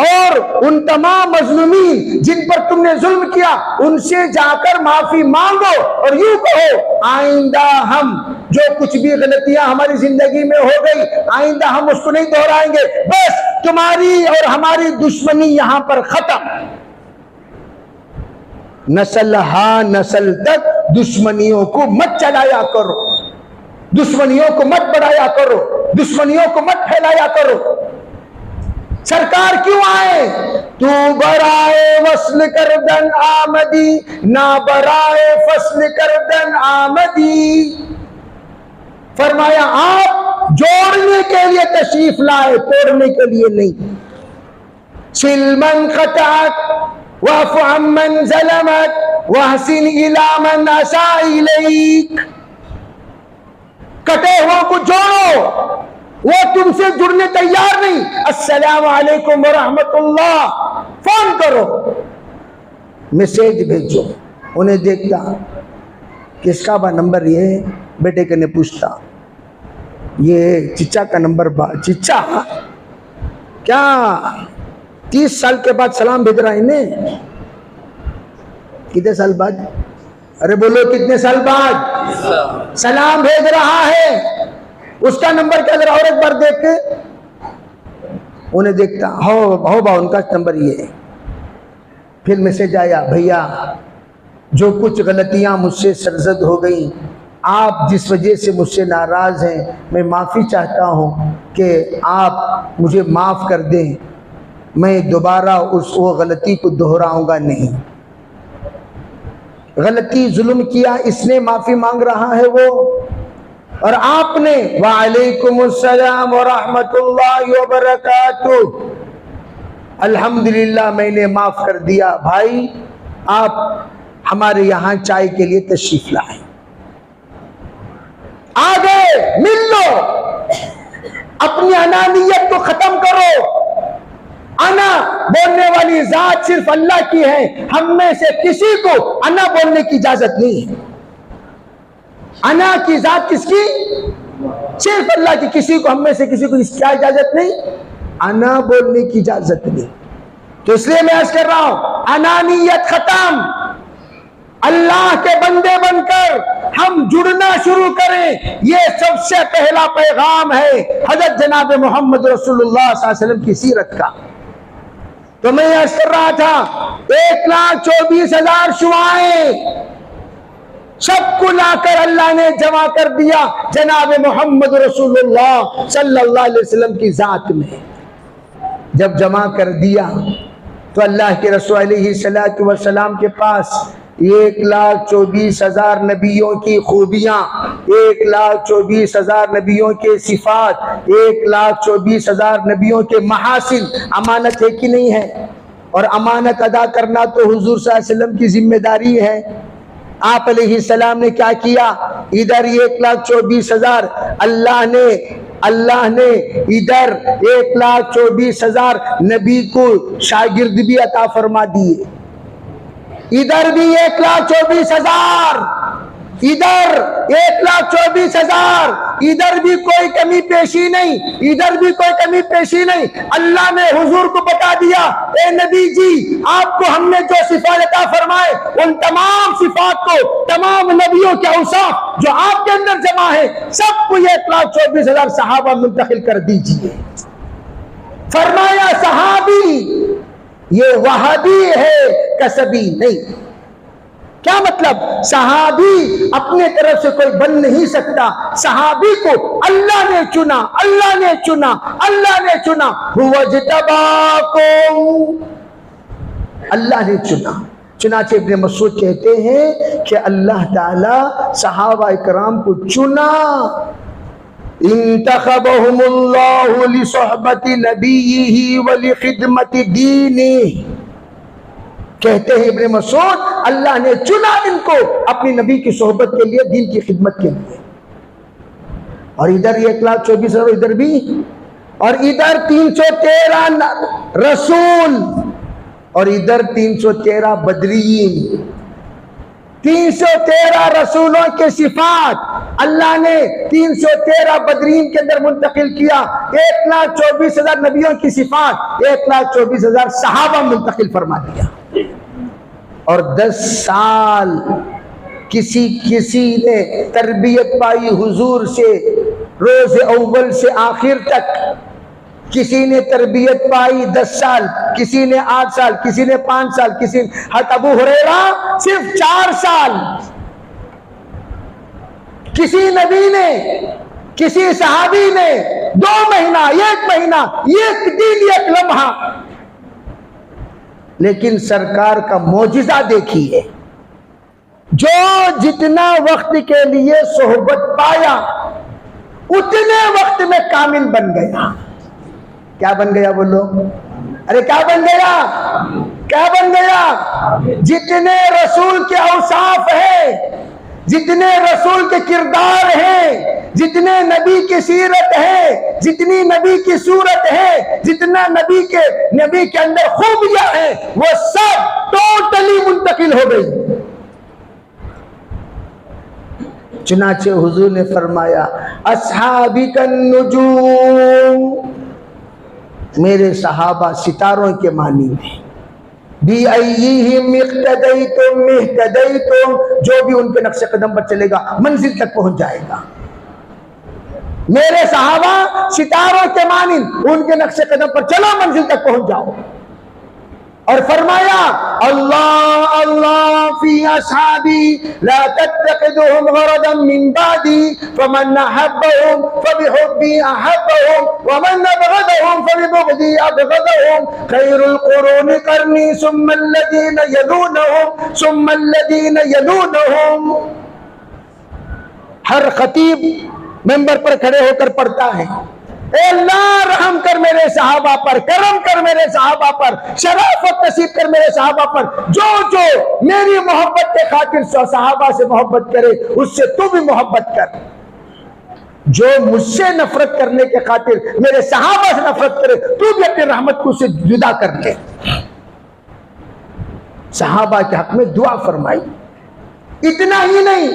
Speaker 1: और उन तमाम मज़लूमीन जिन पर तुमने जुल्म किया उनसे जाकर माफी मांगो और यूं कहो आइंदा हम जो कुछ भी गलतियां हमारी जिंदगी में हो गई, आइंदा हम उसको नहीं दोहराएंगे, बस तुम्हारी और हमारी दुश्मनी यहां पर खत्म। नस्ल हा नस्ल तक दुश्मनियों को मत चलाया करो, दुश्मनियों को मत बढ़ाया करो, दुश्मनियों को मत फैलाया करो। सरकार क्यों आए? तू बराए वस्ल करदन आमदी, ना बराए फसल करदन आमदी। फरमाया आप जोड़ने के लिए तशरीफ लाए, तोड़ने के लिए नहीं। सिलमन खताक वाफ़ु अम्मन ज़लमक वहसिन इला मन असा इलैक। कटे हुओं को जोड़ो, वो तुमसे जुड़ने तैयार नहीं। अस्सलाम वालेकुम व रहमतुल्लाह, फोन करो, मैसेज भेजो। उन्हें देखता किसका बा नंबर, ये बेटे के ने पूछता, ये चिच्चा का नंबर बा। चिच्चा क्या 30 साल के बाद सलाम भेज रहा है इन्हें? कितने साल बाद? अरे बोलो कितने साल बाद सलाम भेज रहा है? उसका नंबर क्या, जरा और एक बार देख के। उन्हें देखता, हो बा उनका नंबर ये है। फिर मैसेज आया, भैया जो कुछ गलतियां मुझसे सरजद हो गई, आप जिस वजह से मुझसे नाराज हैं, मैं माफ़ी चाहता हूं कि आप मुझे माफ़ कर दें, मैं दोबारा वो गलती को दोहराऊंगा नहीं। गलती जुल्म किया, इसने माफ़ी मांग रहा है वो, और आपने वालेकुमुस्सलाम व रहमतुल्लाहि व बरकातुहू, अल्हम्दुलिल्लाह मैंने माफ़ कर दिया। भाई आप हमारे यहाँ चाय के लिए तशरीफ लाए, आगे मिल लो, अपनी अनानियत को खत्म करो। अना बोलने वाली जात सिर्फ अल्लाह की है, हम में से किसी को अना बोलने की इजाजत नहीं है। अना की जात किसकी? सिर्फ अल्लाह की। किसी को, हम में से किसी को क्या इजाजत नहीं? अना बोलने की इजाजत नहीं। तो इसलिए मैं अर्ज कर रहा हूं, अनानियत खत्म, अल्लाह के बंदे बनकर हम जुड़ना शुरू करें। ये सबसे पहला पैगाम है हजरत जनाब मोहम्मद रसूलुल्लाह सल्लल्लाहु अलैहि वसल्लम की सीरत का। तो मैं अर्ज कर रहा था, 1,24,000 शुआएं सबको लाकर अल्लाह ने जमा कर दिया जनाब मोहम्मद रसूलुल्लाह सल्लल्लाहु अलैहि वसल्लम की जात में। जब जमा कर दिया तो अल्लाह के रसूल अलैहिस्सलातु वस्सलाम के पास 1,24,000 नबियों की खूबियाँ, 1,24,000 नबियों के सिफात, 1,24,000 नबियों के महासिन अमानत है कि नहीं है? और अमानत अदा करना तो हुजूर सल्लल्लाहु अलैहि वसल्लम की जिम्मेदारी है। आप अलैहिस्सलाम ने क्या किया? इधर 1,24,000 अल्लाह ने इधर 1,24,000 नबी को शागिर्द भी अता फरमा दिए। इधर भी 1,24,000, इधर 1,24,000, इधर भी कोई कमी पेशी नहीं, इधर भी कोई कमी पेशी नहीं। अल्लाह ने हुजूर को बता दिया, ए नबी जी, आपको हमने जो सिफात अता फरमाए, उन तमाम सिफात को, तमाम नबियों के औसाफ जो आपके अंदर जमा है, सबको 1,24,000 सहाबा मुंतकिल कर दीजिए। फरमाया सहाबी ये वहाबी है, कसबी नहीं। क्या मतलब? सहाबी अपने तरफ से कोई बन नहीं सकता, सहाबी को अल्लाह ने चुना, अल्लाह ने चुना, अल्लाह ने चुना। हुवा जितबाकुम, अल्लाह ने चुना। चुनाचे इब्न मसूद कहते हैं कि अल्लाह ताला सहाबा इकराम को चुना। इंतखबहुमुल्लाहु लिसहबति नबिय्यिही व लिखिदमति दीनिही, कहते हैं इब्न मसूद, अल्लाह ने चुना इनको अपनी नबी की सोहबत के लिए, दीन की खिदमत के लिए। और इधर 1,24,000, इधर भी, और इधर 313 रसूल, और इधर 313 बदरीन। 313 रसूलों के सिफात अल्लाह ने 313 बदरीन के अंदर मुंतकिल किया। 1,24,000 नबियों की सिफात 1,24,000 सहाबा मुंतकिल फरमा दिया। और 10 साल किसी ने तरबियत पाई हुजूर से, रोज अव्वल से आखिर तक। किसी ने तरबियत पाई 10 साल, किसी ने 8 साल, किसी ने 5 साल, किसी अबू हुरैरा सिर्फ 4 साल। किसी नबी ने, किसी सहाबी ने 2 महीना, 1 महीना, 1 दिन, 1 लम्हा। लेकिन सरकार का मौजिजा देखिए, जो जितना वक्त के लिए सोहबत पाया उतने वक्त में कामिल बन गया। क्या बन गया बोलो? अरे क्या बन गया? क्या बन गया? जितने रसूल के औसाफ है, जितने रसूल के किरदार हैं, जितने नबी की सीरत है, जितनी नबी की सूरत है, जितना नबी के अंदर खूबियां हैं, वो सब टोटली मुंतकिल हो गई। चुनाचे हुजूर ने फरमाया अस्हाबी कन नुजूम, मेरे सहाबा सितारों के मानी हैं। बिअय्यिहिम इक़्तदैतुम इह्तदैतुम, जो भी उनके नक्शे कदम पर चलेगा मंजिल तक पहुंच जाएगा। मेरे सहाबा सितारों के मानिन, उनके नक्शे कदम पर चलो मंजिल तक पहुंच जाओ। और फरमाया अल्लाह अल्लाह फी असहाबी ला तत्तखिदुहुम गरदन मिन बादी फमन अहब्बहुम फबिहुब्बी अहब्बहुम वमन अबगदहुम फबिबुग़दी अबगदहुम खैरुल कुरूनि कर्नी सुम्मा अल्लज़ीना यलूनहुम सुम्मा अल्लज़ीना यलूनहुम। हर खतीब मेंबर पर खड़े होकर पढ़ता है, ए अल्लाह रहम कर मेरे सहाबा पर, करम कर मेरे सहाबा पर, शराफत नसीब कर मेरे सहाबा पर। जो जो मेरी मोहब्बत के खातिर सहाबा से मोहब्बत करे उससे तू भी मोहब्बत कर। जो मुझसे नफरत करने के खातिर मेरे सहाबा से नफरत करे तू भी अपनी रहमत को उससे जुदा कर ले। सहाबा के हक में दुआ फरमाई। इतना ही नहीं,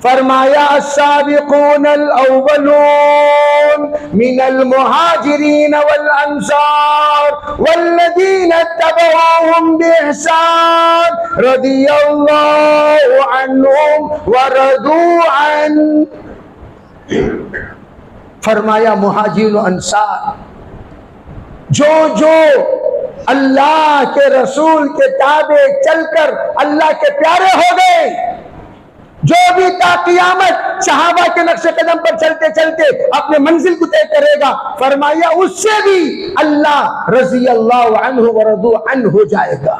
Speaker 1: फरमाया अस्साबिकून अल-अव्वलून मिनल मुहाजिरीन वल अंसार वल्लज़ीना तबअूहुम बिइहसान रदियल्लाहु अन्हुम व रदू अन। फरमाया मुहाजिर और अंसार, जो जो अल्लाह के रसूल के ताबे चलकर अल्लाह के प्यारे हो गए, जो भी ताक़ियामत सहाबा के नक्शे कदम पर चलते चलते अपने मंजिल को तय करेगा, फरमाया उससे भी अल्लाह रज़ी अल्लाह अन्हु व रदू अन्हु हो जाएगा।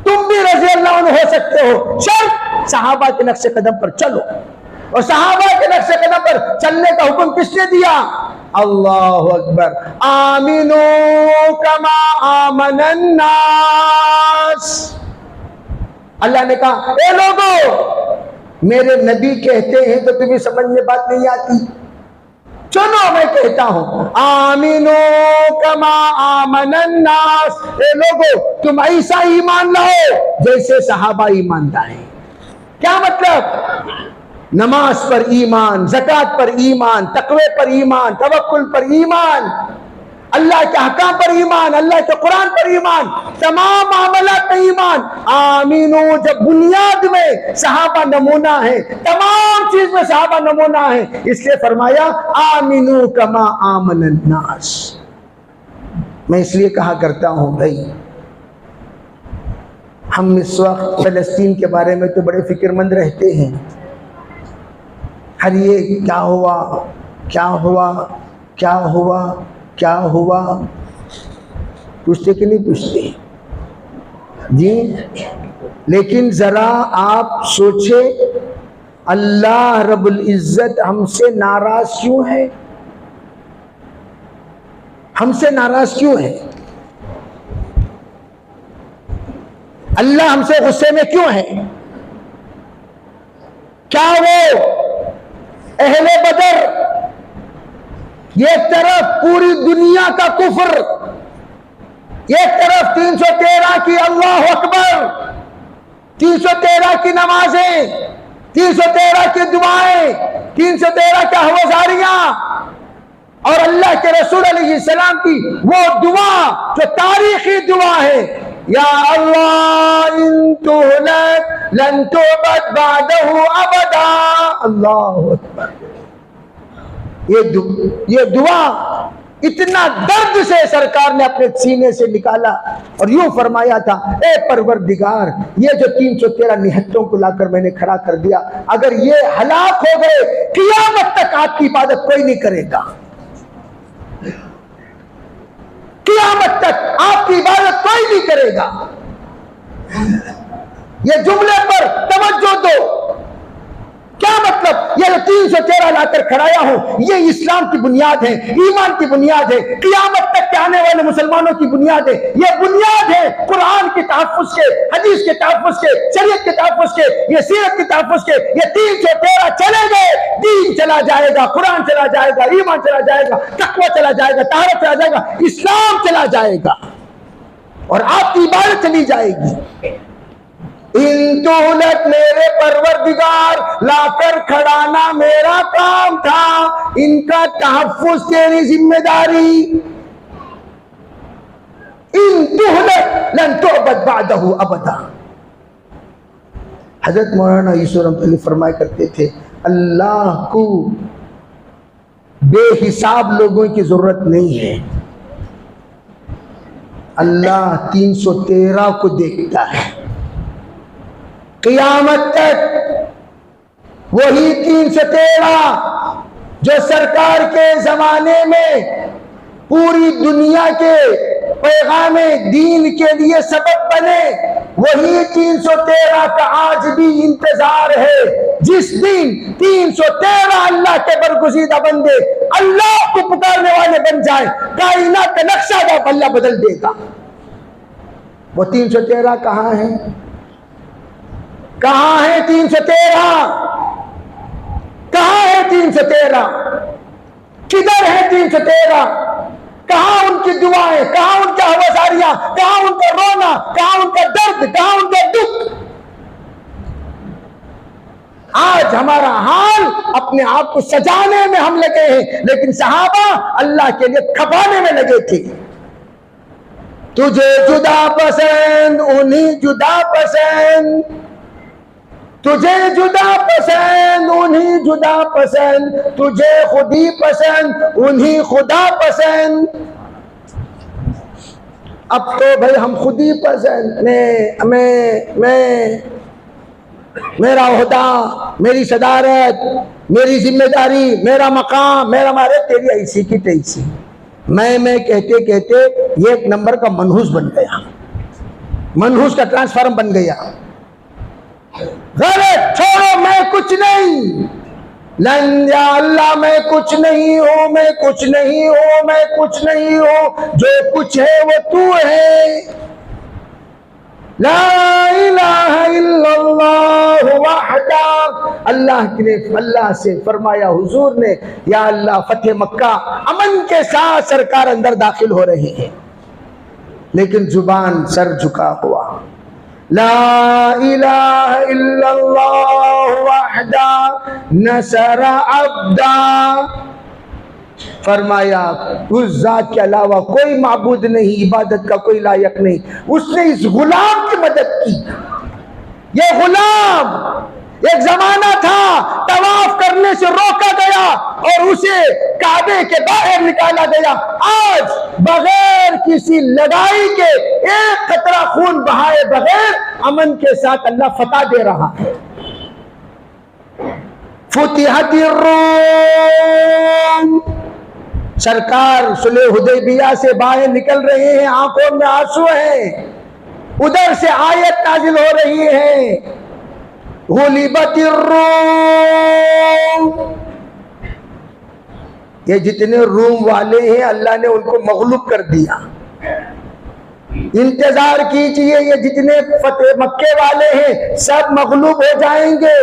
Speaker 1: तुम भी रज़ी अल्लाह अन्हु हो सकते हो, शर्त सहाबा के नक्शे कदम पर चलो। और सहाबा के नक्शे कदम पर चलने का हुक्म किसने दिया? अल्लाहु अकबर। आमिनू कमा आमनन नास। अल्लाह ने कहा ए लोगों, मेरे नबी कहते हैं तो तुम्हें समझ में बात नहीं आती, चलो मैं कहता हूं आमिनो कमा आमनन नास। ए लोगों, तुम ऐसा ईमान लाओ जैसे सहाबा ईमान लाए। क्या मतलब? नमाज पर ईमान, ज़कात पर ईमान, तक़वे पर ईमान, तवक्कुल पर ईमान, अल्लाह के हकाम पर ईमान, अल्लाह के कुरान पर ईमान, तमाम मामलात में ईमान। आमीनू जब बुनियाद में सहाबा नमूना है, तमाम चीज में सहाबा नमूना है, इसलिए फरमाया आमीनू कमा आमनन नास। मैं इसलिए कहा करता हूं भाई, हम इस वक्त फलस्तीन के बारे में तो बड़े फिक्रमंद रहते हैं। हर ये क्या हुआ क्या हुआ क्या हुआ क्या हुआ पूछते कि नहीं पूछते जी। लेकिन जरा आप सोचे, अल्लाह रब्बुल इज्जत हमसे नाराज क्यों है? हमसे नाराज क्यों है? अल्लाह हमसे गुस्से में क्यों है? क्या वो अहले बदर, एक तरफ पूरी दुनिया का कुफ्र, एक तरफ 313 की अल्लाह अकबर, 313 की नमाजें, 313 की दुआएं, 313 का हवजारियां, और अल्लाह के रसूल अलैहिस्सलाम की वो दुआ जो तारीखी दुआ है, या अल्लाह इन तुहलक लन तुबद बादहु अबदा। अल्लाहु अकबर। ये दुआ इतना दर्द से सरकार ने अपने सीने से निकाला और यूं फरमाया था, ए परवरदिगार, ये जो 313 निहत्तों को लाकर मैंने खड़ा कर दिया, अगर ये हलाक हो गए, क़यामत तक आपकी इबादत कोई नहीं करेगा। क़यामत तक आपकी इबादत कोई नहीं करेगा। ये जुमले पर तवज्जो दो। क्या क्या मतलब? ये 313 लाकर खड़ाया हूं, ये इस्लाम की बुनियाद है, ईमान की बुनियाद है, क़यामत तक के आने वाले मुसलमानों की बुनियाद है। ये बुनियाद है कुरान के तहफ़्फ़ुज़ के, हदीस के तहफ़्फ़ुज़ के, शरीयत के तहफ़्फ़ुज़ के, ये सीरत के तहफ़्फ़ुज़ के। ये 313 चले गए, दीन चला जाएगा, कुरान चला जाएगा, ईमान चला जाएगा, तक़वा चला जाएगा, तहरीत चला जाएगा, इस्लाम चला जाएगा और आपकी इबादत चली जाएगी। इन तुहलत मेरे परवरदिगार, लाकर खड़ाना मेरा काम था, इनका तहफ़्फ़ुज़ तेरी जिम्मेदारी। इन तुहलत लन तुअबद बअदहु अबदा। हजरत मौलाना यूसुफ रहमतुल्लाह फरमाया करते थे, अल्लाह को बेहिसाब लोगों की जरूरत नहीं है, अल्लाह 313 को देखता है। क़यामत तक वही 313 जो सरकार के जमाने में पूरी दुनिया के पैगामे दीन के लिए सबब बने, वही 313 का आज भी इंतजार है। जिस दिन 313 अल्लाह के बरगुज़ीदा बंदे अल्लाह को पुकारने वाले बन जाए, कायनात का नक्शा अल्लाह बदल देगा। वो 313 कहाँ है? कहाँ है 313? कहाँ है 313? किधर है 313? कहाँ उनकी दुआएं, कहाँ उनका हवसारियां, कहाँ उनका रोना, कहाँ उनका दर्द, कहाँ उनका दुख? आज हमारा हाल अपने आप को सजाने में हम लगे हैं, लेकिन सहाबा अल्लाह के लिए खपाने में लगे थे। तुझे जुदा पसंद उन्हीं जुदा पसंद, तुझे जुदा पसंद उन्हीं जुदा पसंद, तुझे खुदी पसंद उन्हीं खुदा पसंद। अब तो भाई हम खुदी पसंद, मैं मेरा ओहदा, मेरी सदारत, मेरी जिम्मेदारी, मेरा मकाम, मेरा मारे, तेरी ऐसी की तैसी। मैं कहते कहते ये एक नंबर का मनहूस बन गया, मनहूस का ट्रांसफार्म बन गया। गलत, छोड़ो, मैं कुछ नहीं। लन या अल्लाह मैं कुछ नहीं हूं, मैं कुछ नहीं हूं, मैं कुछ नहीं हूं, जो कुछ है वो तू है। ला इलाहा इल्लल्लाह वहदा। अल्लाह ने अल्लाह से फरमाया हुजूर ने, या अल्लाह फतेह मक्का अमन के साथ सरकार अंदर दाखिल हो रहे हैं, लेकिन जुबान सर झुका हुआ। ला इलाहा इल्लल्लाह वहदा नसरा अब्दा। फरमाया उस जात के अलावा कोई माबूद नहीं, इबादत का कोई लायक नहीं, उसने इस गुलाम की मदद की। ये गुलाम, एक जमाना था तवाफ करने से रोका गया और उसे काबे के बाहर निकाला गया। आज बगैर किसी लड़ाई के, एक कतरा खून बहाए बगैर अमन के साथ अल्लाह फतह दे रहा है। फुतिहतिर रूम। सरकार सुलह हुदैबिया से बाहर निकल रहे हैं, आंखों में आंसू हैं, उधर से आयत नाजिल हो रही है, गुलिबतिर रूम। ये जितने रूम वाले हैं अल्लाह ने उनको मगलूब कर दिया। इंतजार कीजिए, ये जितने फतेह मक्के वाले हैं सब मगलूब हो जाएंगे,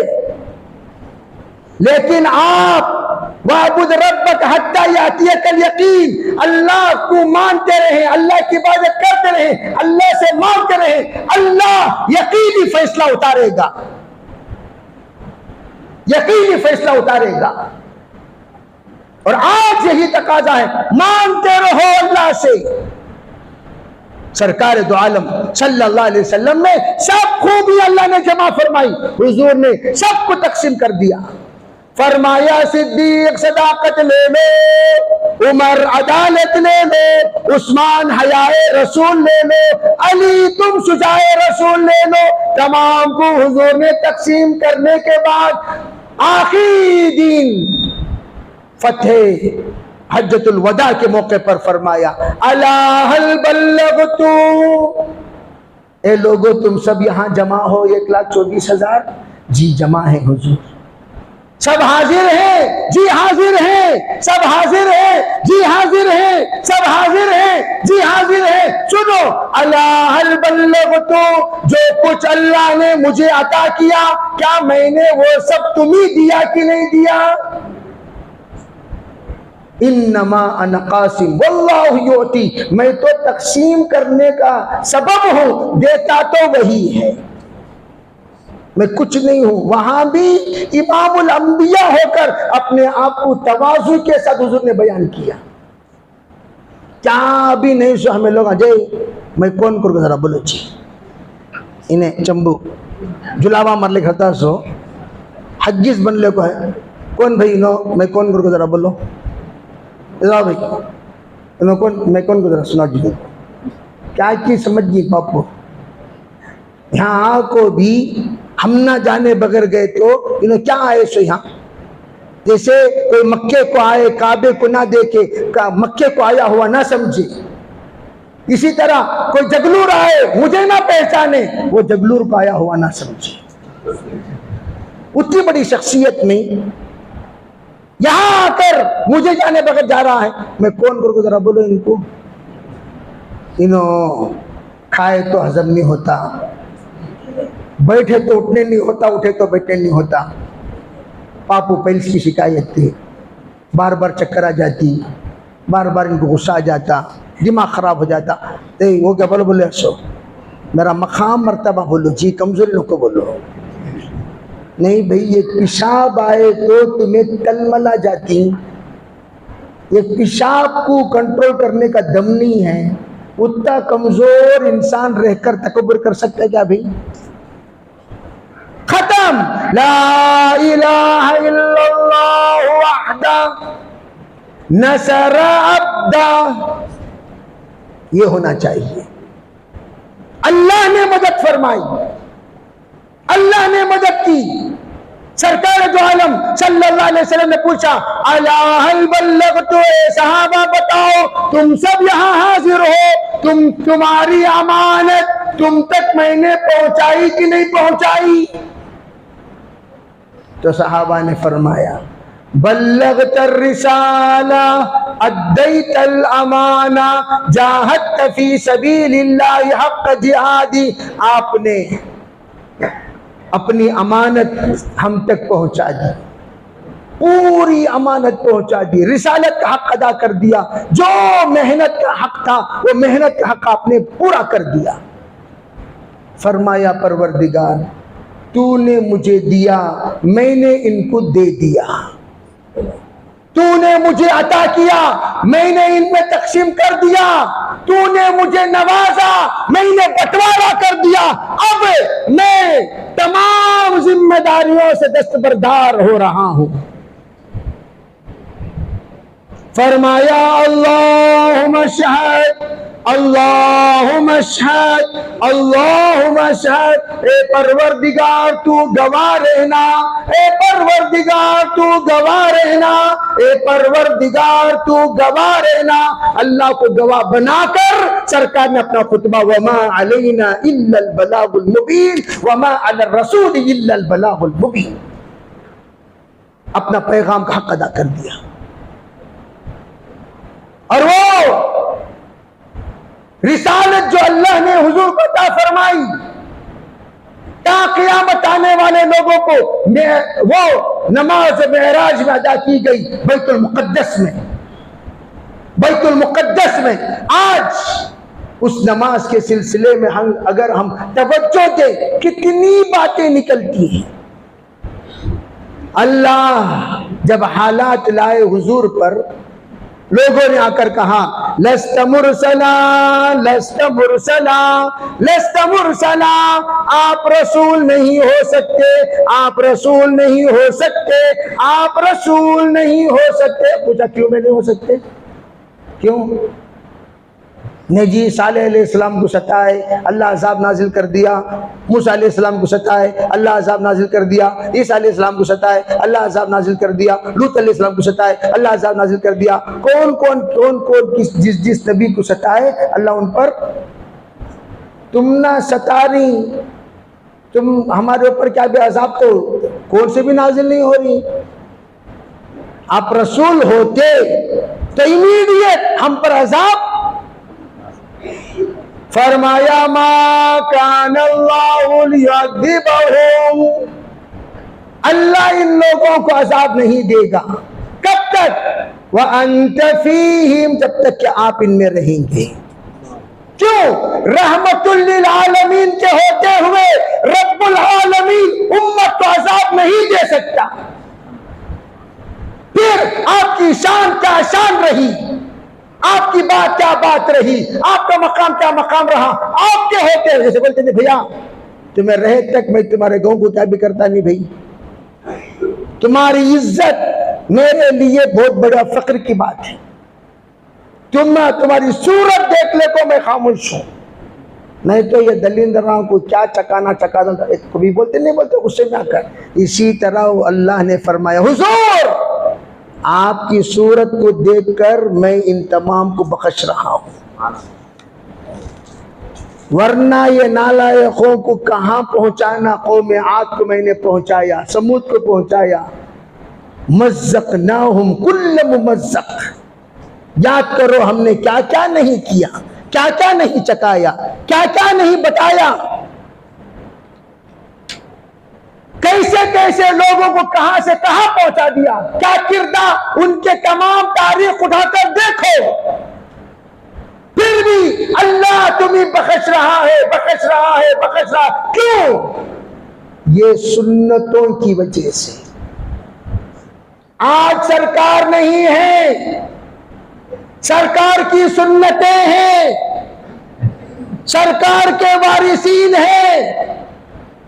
Speaker 1: लेकिन आप वाबुद रब्बक हत्ता यातियकल यकीन, अल्लाह को मानते रहे, अल्लाह की इबादत करते रहे, अल्लाह से मांगते रहे, अल्लाह यकीनी फैसला उतारेगा, यकीनी फैसला उतारेगा। और आज यही तकाजा है, मांगते रहो अल्लाह से। सरकार दो आलम सल्लल्लाहु अलैहि वसल्लम ने सब खूबी अल्लाह ने जमा फरमाई, हुजूर ने सबको तकसीम कर दिया। फरमाया सिद्दीक सदाकत ले लो, उमर अदालत ले लो, उस्मान हयाए रसूल ले लो, अली तुम शुजाए रसूल ले लो। तमाम को हुजूर ने तकसीम करने के बाद आखिरी दिन फतेह हज्जतुल वदा के मौके पर फरमाया, अला हल बल्लगतु। ए लोगो तुम सब यहाँ जमा हो, 1,24,000? जी जमा है हुजूर। सब हाजिर हैं जी हाजिर हैं, सब हाजिर हैं जी हाजिर हैं, सब हाजिर हैं जी हाजिर हैं। सुनो, अला हल बल्लगतु, जो कुछ अल्लाह ने मुझे अता किया क्या मैंने वो सब तुम्हें दिया कि नहीं दिया? इन्नमा अना कासिम वल्लाहु युती, मैं तो तकसीम करने का सबब हूं, देता तो वही है, मैं कुछ नहीं हूं। वहां भी इमामुल अंबिया होकर अपने आप को तवाज़ु के साथ हुजूर ने बयान किया। क्या भी नहीं सो हमें लोग अजय मैं कौन कर जरा बोलो जी इन्हें चंबू जुलावा मरले खाता सो हज्जिस बनले को है कौन भाई नो मैं कौन कर जरा बोलो भाई नो कौन मैं कौन को जरा सुना जी क्या चीज समझ गई पापो। यहाँ को भी हम ना जाने बगैर गए तो इन्होंने क्या आए सो यहाँ, जैसे कोई मक्के को आए काबे को ना देखे मक्के को आया हुआ ना समझे, इसी तरह कोई जगलूर आए मुझे ना पहचाने वो जगलूर को आया हुआ ना समझे। उतनी बड़ी शख्सियत में यहां आकर मुझे जाने बगैर जा रहा है, मैं कौन करूँ जरा बोलो इनको। इनो खाए तो हजम नहीं होता, बैठे तो उठने नहीं होता, उठे तो बैठने नहीं होता। पापू पेल्स की शिकायत थी, बार बार चक्कर आ जाती, बार बार इनको गुस्सा आ जाता, दिमाग खराब हो जाता। तो वो क्या बोलो बोले सो मेरा मकाम मर्तबा बोलो जी, कमजोरी लोग को बोलो नहीं भाई। ये पेशाब आए तो तुम्हें तलमला जाती, ये पेशाब को कंट्रोल करने का दम नहीं है। उतना कमजोर इंसान रहकर तकब्बुर कर सकता है क्या भाई? खत्म। ला इलाहा इल्लल्लाह वहदा नसरा अब्दा, ये होना चाहिए। अल्लाह ने मदद फरमाई, अल्लाह ने मदद की। सरकार दो आलम सल्लल्लाहु अलैहि वसल्लम ने पूछा अला हल बल्लगतु, सहाबा बताओ तुम सब यहाँ हाजिर हो, तुम्हारी अमानत तुम तक मैंने पहुंचाई कि नहीं पहुंचाई? तो सहाबा ने फरमाया बल्लगतर रिसाला अद्दैतल अमाना जाहदत फी सबीलिल्लाहि हक़्क़ जिहादी, आपने अपनी अमानत हम तक पहुंचा दी, पूरी अमानत पहुंचा दी, रिसालत का हक अदा कर दिया। जो मेहनत का हक था वो मेहनत का हक आपने पूरा कर दिया। फरमाया परवरदिगार तूने मुझे दिया, मैंने इनको दे दिया, तूने मुझे अता किया, मैंने इनमें तकसीम कर दिया, तूने मुझे नवाजा, मैंने बंटवारा कर दिया। अब मैं तमाम जिम्मेदारियों से दस्तबरदार हो रहा हूं। फरमाया अल्लाहुम्मा शहद, अल्लाहुम्मा शहद, अल्लाहुम्मा शहद, ए परवरदिगार तू गवाह रहना, ए परवरदिगार तू गवाह रहना, ए परवरदिगार तू गवाह रहना। अल्लाह को गवाह बनाकर सरकार ने अपना खुतबा वमा अलैना इल्लल बलागुल मुबीन वमा अला रसूल इल्लल बलागुल मुबीन, अपना पैगाम का हक अदा कर दिया। और वो रिसालत जो अल्लाह ने हुजूर को अता फरमाई, क्या क़यामत आने वाले लोगों को वो नमाज मेराज में अदा की गई बैतुल मुक़द्दस में, बैतुल मुक़द्दस में। आज उस नमाज के सिलसिले में हम अगर हम तवज्जो दें कितनी बातें निकलती हैं। अल्लाह जब हालात लाए हुजूर पर, लोगों ने आकर कहा लस्त मुरसला, लस्त मुरसला, लस्त मुरसला, आप रसूल नहीं हो सकते, आप रसूल नहीं हो सकते, आप रसूल नहीं हो सकते। पूछा क्यों मैं नहीं हो सकते? क्यों? ने जी सालेह अलैहिस्सलाम को सताए, अल्लाह अज़ाब नाजिल कर दिया, मूसा अलैहिस्सलाम को सताए, अल्लाह अज़ाब नाजिल कर दिया, ईसा अलैहिस्सलाम को सताए, अल्लाह अज़ाब नाजिल कर दिया, लूत अलैहिस्सलाम को सताए, अल्लाह अज़ाब नाजिल कर दिया। कौन कौन जिस नबी को सताए अल्लाह उन पर, तुम ना सता रही, तुम हमारे ऊपर क्या भी अज़ाब तो कौन से भी नाजिल नहीं हो रही। आप रसूल होते तो इमीडिएट हम पर अजाब। फरमाया मा कान अल्लाहु लियुअज़्ज़िबहुम, अल्लाह इन लोगों को अजाब नहीं देगा। कब तक? व अंत फीहिम, जब तक कि आप इनमें रहेंगे। क्यों? रहमतुल लिल आलमीन के होते हुए रब्बुल आलमीन उम्मत को अजाब नहीं दे सकता। फिर आपकी शान क्या शान रही, आपकी बात क्या बात रही, आपका मकाम क्या मकाम रहा आपके होते हुए। जैसे बोलते थे भैया तुम्हें रहे तक मैं तुम्हारे गांव को क्या भी करता नहीं भाई, तुम्हारी इज्जत मेरे लिए बहुत बड़ा फक्र की बात है। तुम्हारी सूरत देखने को मैं खामोश हूं, नहीं तो ये दलिंदराओं को क्या चकाना चकाना कभी बोलते नहीं बोलते उससे ना कर। इसी तरह अल्लाह ने फरमाया हुजूर आपकी सूरत को देखकर मैं इन तमाम को बख्श रहा हूं, वरना ये नालायकों को कहां पहुंचाना। कौम आद को मैंने पहुंचाया, समूद को पहुंचाया। मज़्ज़क़नाहुम कुल्ल मुमज़्ज़क़, याद करो हमने क्या क्या नहीं किया, क्या क्या नहीं चकाया, क्या क्या नहीं बताया, कैसे कैसे लोगों को कहां से कहां पहुंचा दिया, क्या किरदार, उनके तमाम तारीख उठाकर देखो। फिर भी अल्लाह तुम्हें बख्श रहा है, बख्श रहा है, बख्श रहा। क्यों? ये सुन्नतों की वजह से। आज सरकार नहीं है, सरकार की सुन्नतें हैं, सरकार के वारिसीन हैं,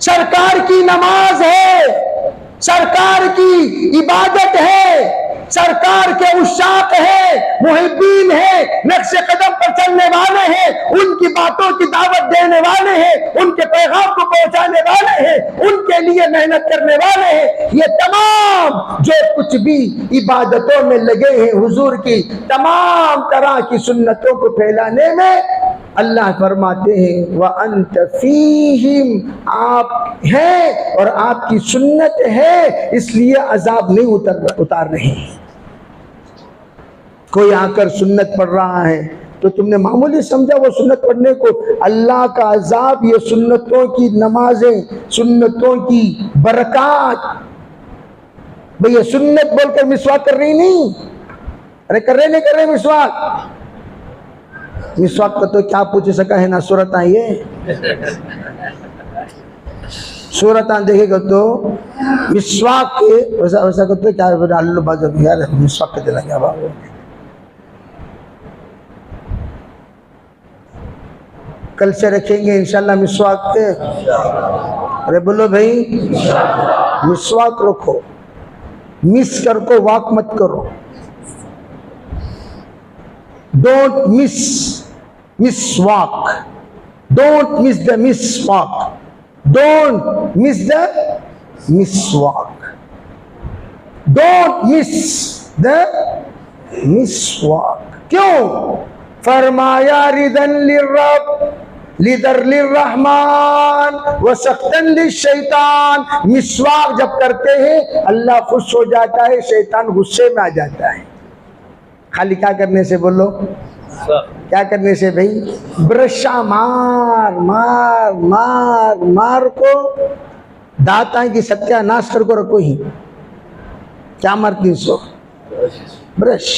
Speaker 1: सरकार की नमाज है, सरकार की इबादत है, सरकार के उशाक है, मुहिब्बीन है, नक्शे कदम पर चलने वाले हैं, उनकी बातों की दावत देने वाले हैं, उनके पैगाम को पहुंचाने वाले हैं, उनके लिए मेहनत करने वाले हैं। ये तमाम जो कुछ भी इबादतों में लगे हैं हुजूर की तमाम तरह की सुन्नतों को फैलाने में, अल्लाह फरमाते हैं व अंत फीहिम, आप हैं और आपकी सुन्नत है, इसलिए अजाब नहीं उतार रहे हैं। कोई आकर सुन्नत पढ़ रहा है तो तुमने मामूली समझा वो सुन्नत पढ़ने को। अल्लाह का अजाब ये सुन्नतों की नमाजें, सुन्नतों की बरकत। भैया सुन्नत बोलकर मिसवाक कर रही नहीं, अरे कर रहे नहीं कर रहे मिसवाक। मिसवाक का तो क्या पूछ सका है ना सूरत आई है, सूरत देखेगा तो मिसवाक के वैसा वैसा करते क्या आलू बाजू यार मिसवाक के देना क्या बाबू। कल से रखेंगे इंशाल्लाह मिसवाक के। अरे बोलो भाई मिसवाक रखो, मिस कर को वाक मत करो। डोंट मिस मिसवाक, डोंट मिस द मिसवाक, डोंट मिस द मिसवाक, डोंट मिस द मिसवाक। क्यों? फरमाया रिदन लिर्रब लिदर लिर्रहमान व सख्तन लिशैतान। मिसवाक जब करते हैं अल्लाह खुश हो जाता है, शैतान गुस्से में आ जाता है। खाली क्या करने से बोलो, क्या करने से भाई? ब्रशा मार मार मार मार को दाता की सत्यानाश कर को रखो ही। क्या मारती सो? ब्रश।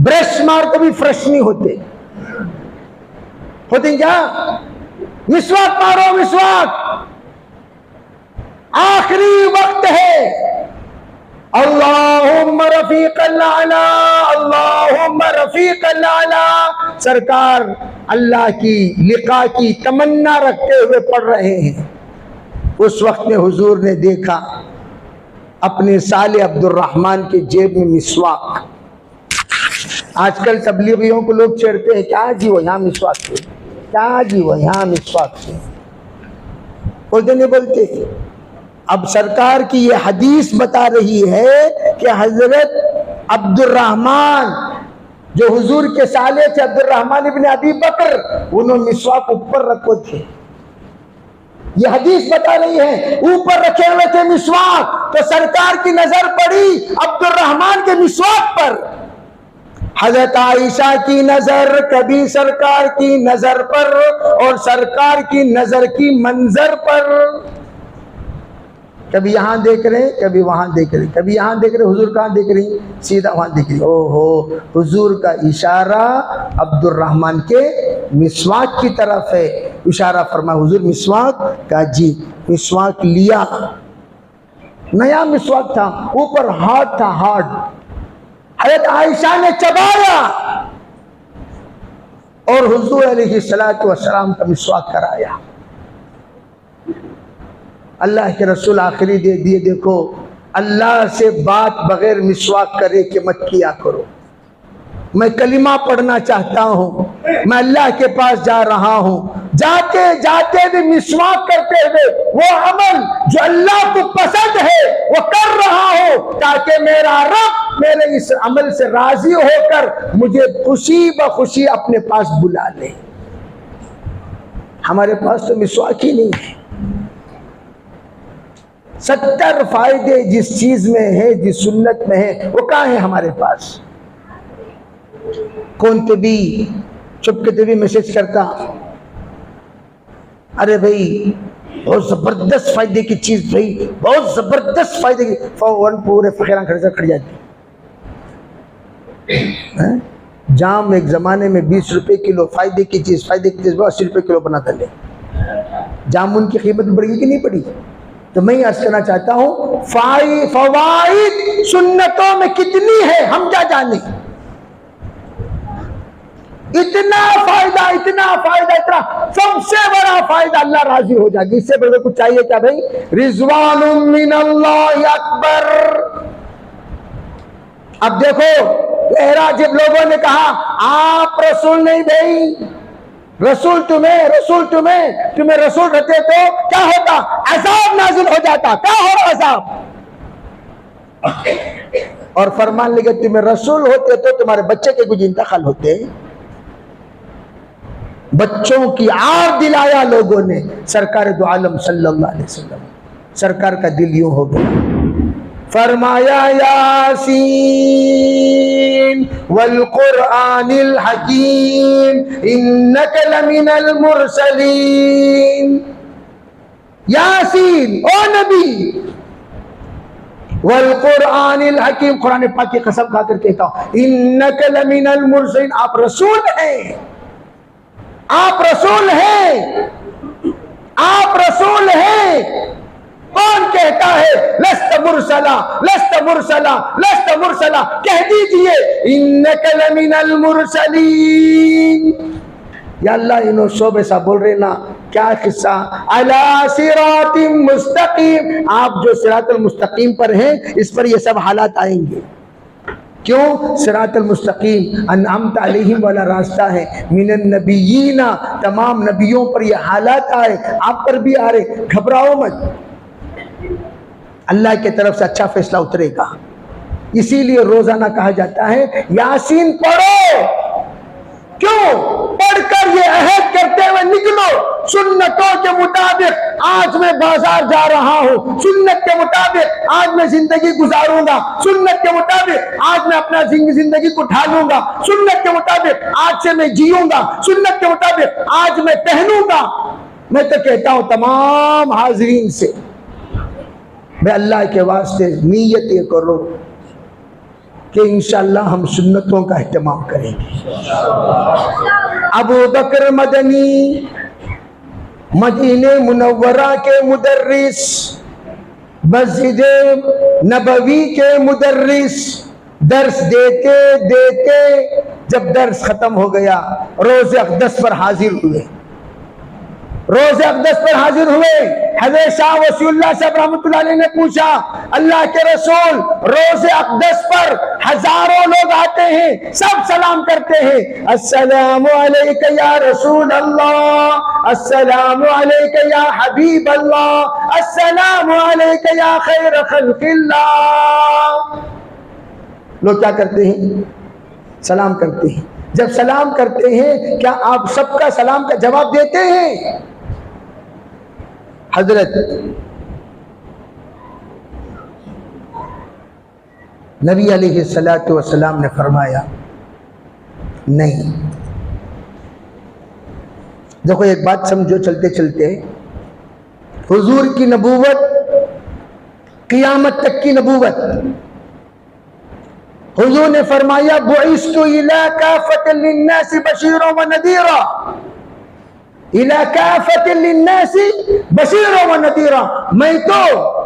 Speaker 1: ब्रश मार को भी फ्रेश नहीं होते क्या? मिसवाक मारो, मिसवाक। आखिरी वक्त है। अल्लाहुम्मा रफीक़ल आला, अल्लाहुम्मा रफीक़ल आला। सरकार अल्लाह की लिक़ा की तमन्ना रखते हुए पढ़ रहे हैं। उस वक्त में हुजूर ने देखा अपने साले अब्दुर्रहमान के जेब में मिसवाक। आजकल तबलीगियों को लोग छेड़ते हैं, क्या जी वो यहाँ मिसवाक थे, क्या जी वो यहाँ मिसवाक थे, बोलते नहीं बोलते। अब सरकार की ये हदीस बता रही है कि हजरत अब्दुर्रहमान जो हुजूर के साले थे, अब्दुर्रहमान इब्न अबी बकर, उन्होंने मिसवाक ऊपर रखो थे। ये हदीस बता रही है। ऊपर रखे हुए थे मिसवाक, तो सरकार की नजर पड़ी अब्दुर्रहमान के मिसवाक पर। हजरत आयशा की नजर कभी सरकार की नजर पर और सरकार की नजर की मंजर पर। कभी यहां देख रहे हैं, कभी वहां देख रहे हैं, कभी यहां देख रहे हैं, हुजूर कहां देख रही, सीधा वहां देख रही। ओहो, हुजूर का इशारा अब्दुर्रहमान के मिसवाक की तरफ है। इशारा फरमा, हुजूर मिसवाक का, जी मिसवाक लिया। नया मिसवाक था, ऊपर हार्ड था, हार्ड। हज़रत आयशा ने चबाया और हुजूर अलैहिस्सलातु वस्सलाम का मिसवाक कराया। अल्लाह के रसूल आखिरी दे दिए, देखो अल्लाह से बात बगैर मिसवाक करे कि मत किया करो। मैं कलिमा पढ़ना चाहता हूँ, मैं अल्लाह के पास जा रहा हूँ, जाते जाते भी मिसवाक करते हुए वो अमल जो अल्लाह को पसंद है वो कर रहा हो, ताकि मेरा रब मेरे इस अमल से राजी होकर मुझे खुशी ब खुशी अपने पास बुला ले। हमारे पास तो मिसवाक ही नहीं है। 70 फायदे जिस चीज में है, जिस सुन्नत में है, वो कहाँ है हमारे पास? कौन तो भी चुपके तो भी मैसेज करता, अरे भाई बहुत जबरदस्त फायदे की चीज, भाई बहुत जबरदस्त फायदे की, फौरन पूरे फकीरां खड़ी जाती। जाम एक जमाने में 20 रुपए किलो फायदे की चीज 80 रुपए किलो बनाता ले। जामुन की कीमत बढ़ी कि नहीं बढ़ी? तो मैं अर्ज करना चाहता हूं, फवाइद सुन्नतों में कितनी है हम क्या जाने। इतना फायदा, इतना सबसे बड़ा फायदा, अल्लाह राजी हो जाएगी। इससे बड़े कुछ चाहिए क्या भाई? रिजवानुम मिनल्लाहि अकबर। अब देखो एरा जब लोगों ने कहा आप रसूल नहीं भाई, रसूल तुम्हें रसूल रहते तो क्या होता? अज़ाब नाज़िल हो जाता। क्या हो अज़ाब? और फरमान लगे तुम्हें रसूल होते तो तुम्हारे बच्चे के कुछ इंतकाल होते। बच्चों की आर दिलाया लोगों ने। सरकार दो आलम सल्लल्लाहु अलैहि वसल्लम, सरकार का दिल यूं हो गया। फरमाया यासीन वल कुरआनिल हकीम इन्नका लमिनल मुरसलीन। यासीन, ओ नबी, वल कुरआनिल हकीम, कुरान पाक की कसम खाकर कहता हूं, इन्नका लमिनल मुरसलीन, आप रसूल हैं, आप रसूल हैं, आप रसूल हैं। कौन कहता है लस्त मुरसला, लस्त मुरसला, लस्त मुरसला? कह दीजिए इन्नका लमिनल मुरसलीन। या अल्लाह, इन्हों शोबे सा बोल रहे ना, क्या किस्सा? अला सिरातिम मुस्तकीम, आप जो सिरातुल मुस्तकीम पर हैं, इस पर ये सब हालात आएंगे। क्यों? सिरातुल मुस्तकीम अनअमत अलैहिम वाला रास्ता है। मिनन नबियीना, तमाम नबियों पर ये हालात आए, आप पर भी आ रहे। घबराओ मत, अल्लाह की तरफ से अच्छा फैसला उतरेगा। इसीलिए रोजाना कहा जाता है यासीन पढ़ो। क्यों? पढ़कर ये अहद करते हुए निकलो सुन्नतों के मुताबिक। आज मैं बाजार जा रहा हूं, सुन्नत के मुताबिक आज मैं जिंदगी गुजारूंगा, सुन्नत के मुताबिक आज मैं अपना जिंदगी को ढालूंगा, सुन्नत के मुताबिक आज से मैं जीऊंगा, सुन्नत के मुताबिक आज मैं पहनूंगा। मैं तो कहता हूं तमाम हाजिरीन से, मैं अल्लाह के वास्ते नीयत ये करो कि इंशाअल्लाह हम सुन्नतों का एहतमाम करेंगे। अबू बकर मदनी, मदीने मुनव्वरा के मुदर्रिस, मस्जिद नबवी के मुदर्रिस, दर्स देते देते जब दर्स खत्म हो गया, रोज़े अक़दस पर हाजिर हुए। रोज़े अक़दस पर हाजिर हुए। हज़रत शाह वसीउल्लाह साहब रहमतुल्लाह अलैह ने पूछा, अल्लाह के रसूल, रोज़े अक़दस पर हजारों लोग आते हैं, सब सलाम करते हैं, अस्सलामु अलैका या रसूल अल्लाह, अस्सलामु अलैका या हबीब अल्लाह, अस्सलामु अलैका या खैर खल्क़िल्लाह। लोग क्या करते हैं? सलाम करते हैं। जब सलाम करते हैं, क्या आप सबका सलाम का जवाब देते हैं? हजरत नबी अलैहिस्सलातु वस्सलाम ने फरमाया, नहीं। देखो एक बात समझो चलते चलते, हुजूर की नबूवत क़ियामत तक की नबूवत। हुजूर ने फरमाया, बुइस्तु इला काफ़तन लिन्नासि बशीरन व नदीरा, इला काफ़तन लिन्नासि बशीरन व नदीरा। मैं तो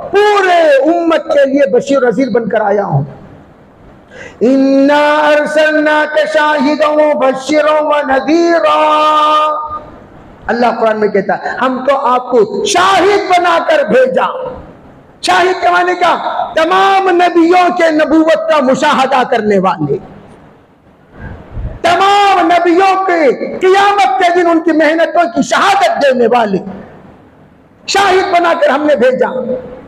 Speaker 1: पूरे उम्मत के लिए बशीर नज़ीर बनकर आया हूं। इन्ना अरसलनाका शाहिदन व बशीरन व नदीरा। अल्लाह कुरान में कहता है, हम तो आपको शाहिद बनाकर भेजा। शाहिद के माने क्या? तमाम नबियों के नबूवत का मुशाहदा करने वाले, तमाम नबियों के क़ियामत के दिन उनकी मेहनतों की शहादत देने वाले। शाहिद बनाकर हमने भेजा,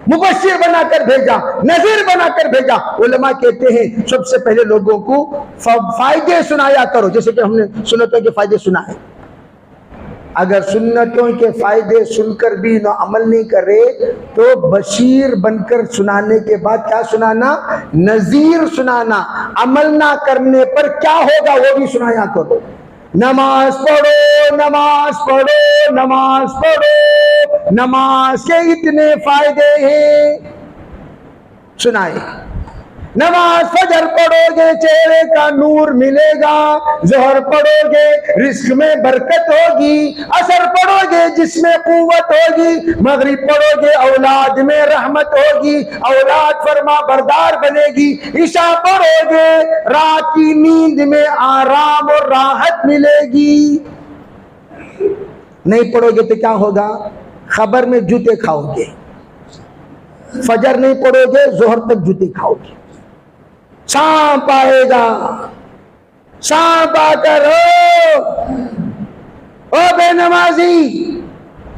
Speaker 1: मुबश्शिर बनाकर भेजा, नज़ीर बनाकर भेजा। उलमा कहते हैं सबसे पहले लोगों को फायदे सुनाया करो, जैसे कि हमने सुन्नतों के फायदे सुनाए। अगर सुन्नतों के फायदे सुनकर भी न अमल नहीं करे तो बशीर बनकर सुनाने के बाद क्या सुनाना? नज़ीर सुनाना। अमल ना करने पर क्या होगा वो भी सुनाया करो। नमाज पढ़ो, नमाज पढ़ो, नमाज पढ़ो, नमाज के इतने फायदे हैं, सुनाए। नमाज फजर पढ़ोगे चेहरे का नूर मिलेगा, जोहर पढ़ोगे रिस्क में बरकत होगी, असर पढ़ोगे जिसमें कुव्वत होगी, मगरिब पढ़ोगे औलाद में रहमत होगी, औलाद फरमा बरदार बनेगी, ईशा पढ़ोगे रात की नींद में आराम और राहत मिलेगी। नहीं पढ़ोगे तो क्या होगा? खबर में जूते खाओगे। फजर नहीं पढ़ोगे जोहर तक जूते खाओगे। सांप आएगा, सांप आकर ओ बेनमाजी,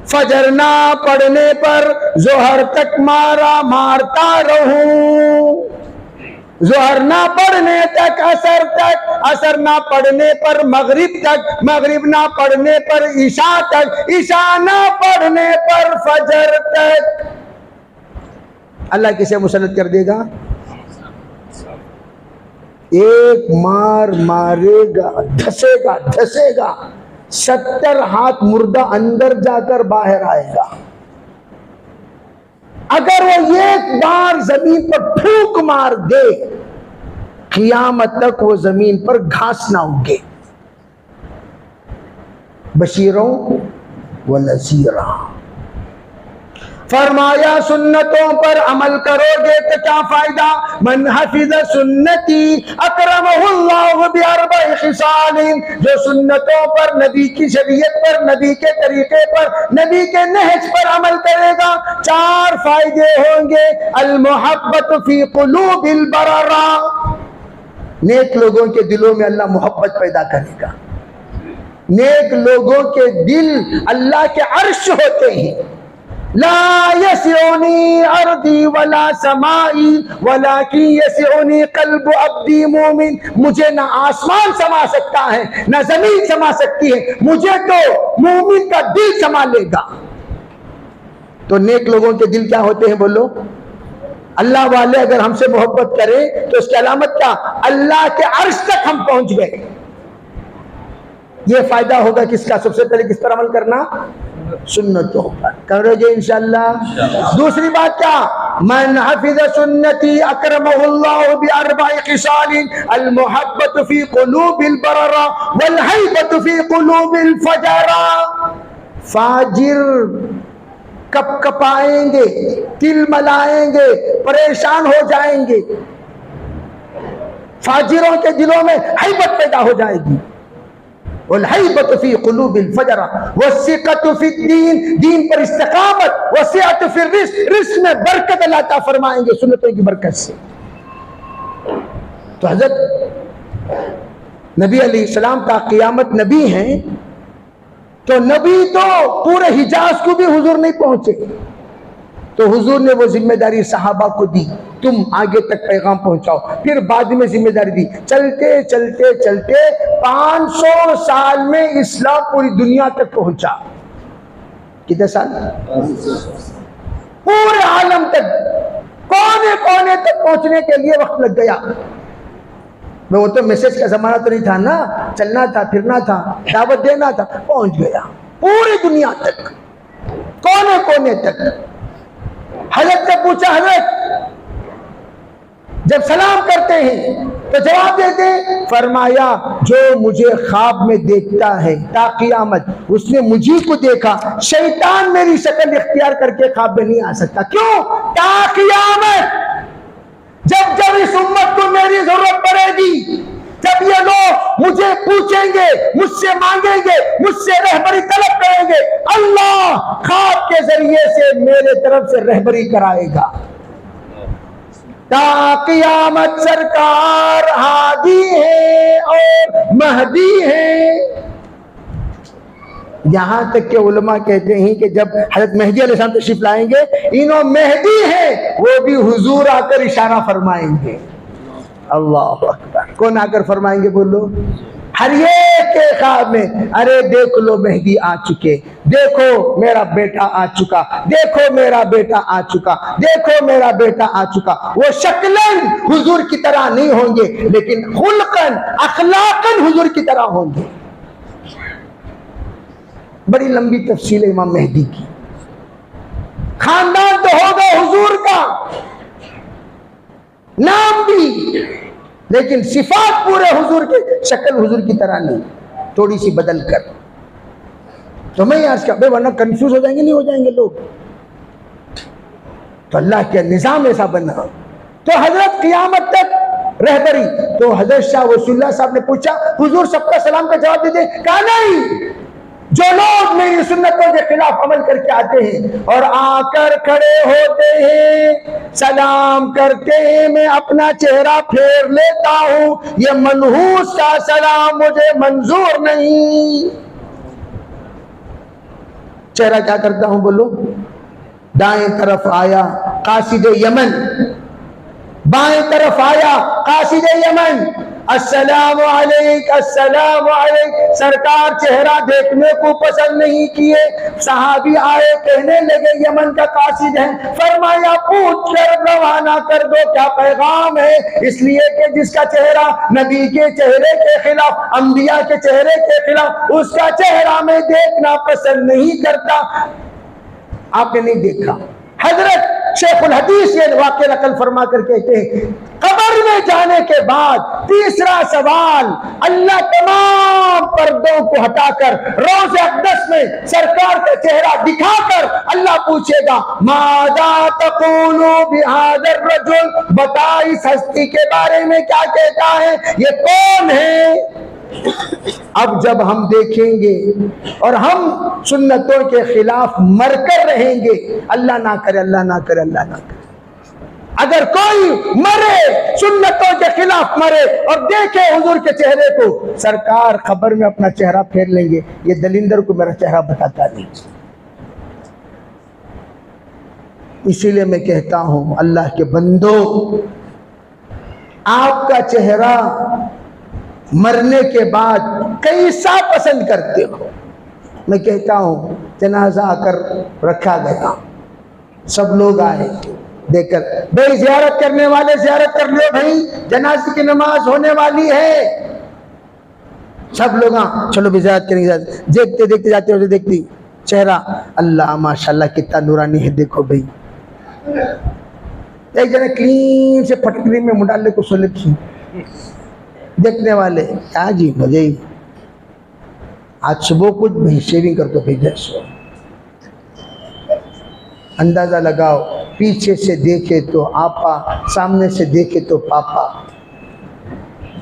Speaker 1: फजर ना पढ़ने पर जोहर तक मारा मारता रहूं, जोहर ना पढ़ने तक असर तक, असर ना पढ़ने पर मगरिब तक, मगरिब ना पढ़ने पर ईशा तक, ईशा ना पढ़ने पर फजर तक। अल्लाह किसे मुसल्लत कर देगा? एक मार मारेगा, धसेगा धसेगा, 70 हाथ मुर्दा अंदर जाकर बाहर आएगा। अगर वो एक बार जमीन पर फूंक मार दे, क़ियामत तक वो जमीन पर घास ना उगे। बशीरों व नज़ीरा। फरमाया सुन्नतों पर अमल करोगे तो क्या फायदा? मन हफिज़ सुन्नती अकरमहुल्लाहु बिअरबइ खिसालिन। जो सुन्नतों पर, नबी की शरीयत पर, नबी के तरीके पर, नबी के नहज पर अमल करेगा, 4 फायदे होंगे। अल मोहब्बत फी कुलूबिल बररा। नेक लोगों के दिलों में अल्लाह मोहब्बत पैदा करेगा। नेक लोगों के दिल अल्लाह के अर्श होते हैं। ला यसिउनी अर्दी वला समाई वलाकिन यसिउनी कल्ब अब्दी मोमिन। मुझे ना आसमान समा सकता है ना जमीन समा सकती है, मुझे तो मोमिन का दिल समा लेगा। तो नेक लोगों के दिल क्या होते हैं बोलो? अल्लाह वाले अगर हमसे मोहब्बत करें तो उसकी अलामत क्या? अल्लाह के अर्श तक हम पहुंच गए। ये फायदा होगा किसका? सबसे पहले किस पर अमल करना? सुन्नतों पर करोगे इंशाअल्लाह। दूसरी बात क्या? मन हफिज़ सुन्नती अकरमहुल्लाहु बिअरबइ खिसालिन। अल मोहब्बत फी कुलूबिल बररा वल हैबत फी कुलूबिल फजरा। फाजिर कप कपाएंगे, तिल मलाएंगे, परेशान हो जाएंगे। फाजिरों के दिलों में हैबत पैदा हो जाएगी। वल्हैबत फी कुलूबिल फजरा वस्सिक़त फी दीन। दीन पर इस्तिक़ामत, वस्सिअत फी रिज़्क़। रिज़्क़ में बरकत अल्लाह ताला फरमाएंगे सुन्नतों की बरकत से। तो हज़रत नबी अलैहिस्सलाम का क़ियामत नबी हैं, तो नबी तो पूरे हिजाज को भी हुजूर नहीं पहुंचे, तो हुजूर ने वो जिम्मेदारी सहाबा को दी, तुम आगे तक पैगाम पहुंचाओ। फिर बाद में जिम्मेदारी दी। चलते चलते चलते 500 साल में इस्लाम पूरी दुनिया तक पहुंचा। कितने साल? पूरे आलम तक, कोने कोने तक पहुंचने के लिए वक्त लग गया। वो तो मैसेज का जमाना तो नहीं था ना, चलना था, फिरना था, दावत देना था, पहुंच गया पूरी दुनिया तक, कोने कोने तक। हजरत से पूछा, हजरत जब सलाम करते हैं तो जवाब देते, फरमाया जो मुझे ख्वाब में देखता है ता क़ियामत, उसने मुझी को देखा, शैतान मेरी शक्ल इख्तियार करके ख्वाब में नहीं आ सकता। क्यों? ता क़ियामत, जब जब इस उम्मत को मेरी जरूरत पड़ेगी, जब ये लोग मुझे पूछेंगे, मुझसे मांगेंगे, मुझसे रहबरी तलब करेंगे, अल्लाह ख्वाब के जरिए से मेरे तरफ से रहबरी कराएगा। ता क़ियामत सरकार हादी है और महदी है। यहां तक के उलमा कहते हैं कि जब हज़रत मेहदी अलैहिस्सलाम तशरीफ लाएंगे, इन्हों मेहदी है, वो भी हुजूर आकर इशारा फरमाएंगे। अल्लाह अकबर। कौन आकर फरमाएंगे? बोलो। हर एक के ख्वाब में, अरे देख लो मेहदी आ चुके, देखो मेरा बेटा आ चुका, देखो मेरा बेटा आ चुका, देखो मेरा बेटा आ चुका। वो शक्लन हुजूर की तरह नहीं होंगे, लेकिन खुल्कन अखलाकन हुजूर की तरह होंगे। बड़ी लंबी तफसील है इमाम मेहदी की। खानदान तो होगा हुजूर का, नाम भी, लेकिन सिफात पूरे हुजूर के, शक्ल हुजूर की तरह नहीं, थोड़ी सी बदल कर। तो मैं आज का, वरना कंफ्यूज हो जाएंगे, नहीं हो जाएंगे लोग। तो अल्लाह के निजाम ऐसा बना। तो हजरत क़ियामत तक रहबरी। तो हजरत शाह वसीउल्लाह साहब ने पूछा, हुजूर सबका सलाम का जवाब दे दे। कहा नहीं, जो लोग मेरी सुन्नतों के खिलाफ अमल करके आते हैं और आकर खड़े होते हैं, सलाम करते हैं, मैं अपना चेहरा फेर लेता हूं, ये मनहूस का सलाम मुझे मंजूर नहीं। चेहरा क्या करता हूं? बोलो। दाएं तरफ आया कासिद यमन, बाएं तरफ आया कासिद यमन, अस्सलाम अलैक, अस्सलाम अलैक। सरकार चेहरा देखने को पसंद नहीं किए। सहाबी आए, कहने लगे यमन का कासिद है। फरमाया पूछ कर रवाना कर दो, क्या पैगाम है? इसलिए कि जिसका चेहरा नबी के चेहरे के खिलाफ, अंबिया के चेहरे के खिलाफ, उसका चेहरा मैं देखना पसंद नहीं करता। आपने नहीं देखा। हजरत शेखुल हदीस ये वाक़या नकल फरमा कर कहते हैं, कब्र में जाने के बाद तीसरा सवाल, अल्लाह तमाम पर्दों को हटाकर रोज़े अक़दस में सरकार का चेहरा दिखाकर अल्लाह पूछेगा, मादा तक़ूलू बिहाज़र रजुल, बता इस हस्ती के बारे में क्या कहता है, ये कौन है? अब जब हम देखेंगे और हम सुन्नतों के खिलाफ मरकर रहेंगे, अल्लाह ना करे, अल्लाह ना करे, अल्लाह ना करे, अगर कोई मरे, सुन्नतों के खिलाफ मरे और देखे हुजूर के चेहरे को, सरकार खबर में अपना चेहरा फेर लेंगे, ये दलिंदर को मेरा चेहरा बताता नहीं। इसीलिए मैं कहता हूं, अल्लाह के बंदो, आपका चेहरा मरने के बाद कैसा पसंद करते हो? मैं कहता हूं, जनाजा आकर रखा गया, सब लोग आए देखकर, भाई जियारत करने वाले जियारत कर लो भाई, जनाजे की नमाज होने वाली है। सब लोग चलो भी जियारत करेंगे। देखते देखते जाते होते देखती चेहरा, अल्लाह माशाल्लाह कितना नूरानी है, देखो भाई। एक जने क्लीन से फटकरी में मुंडाले को सोलखी, देखने वाले क्या जी मजे ही, आज सुबह कुछ भाई शेविंग करके भेजा। अंदाजा लगाओ, पीछे से देखे तो आपा, सामने से देखे तो पापा।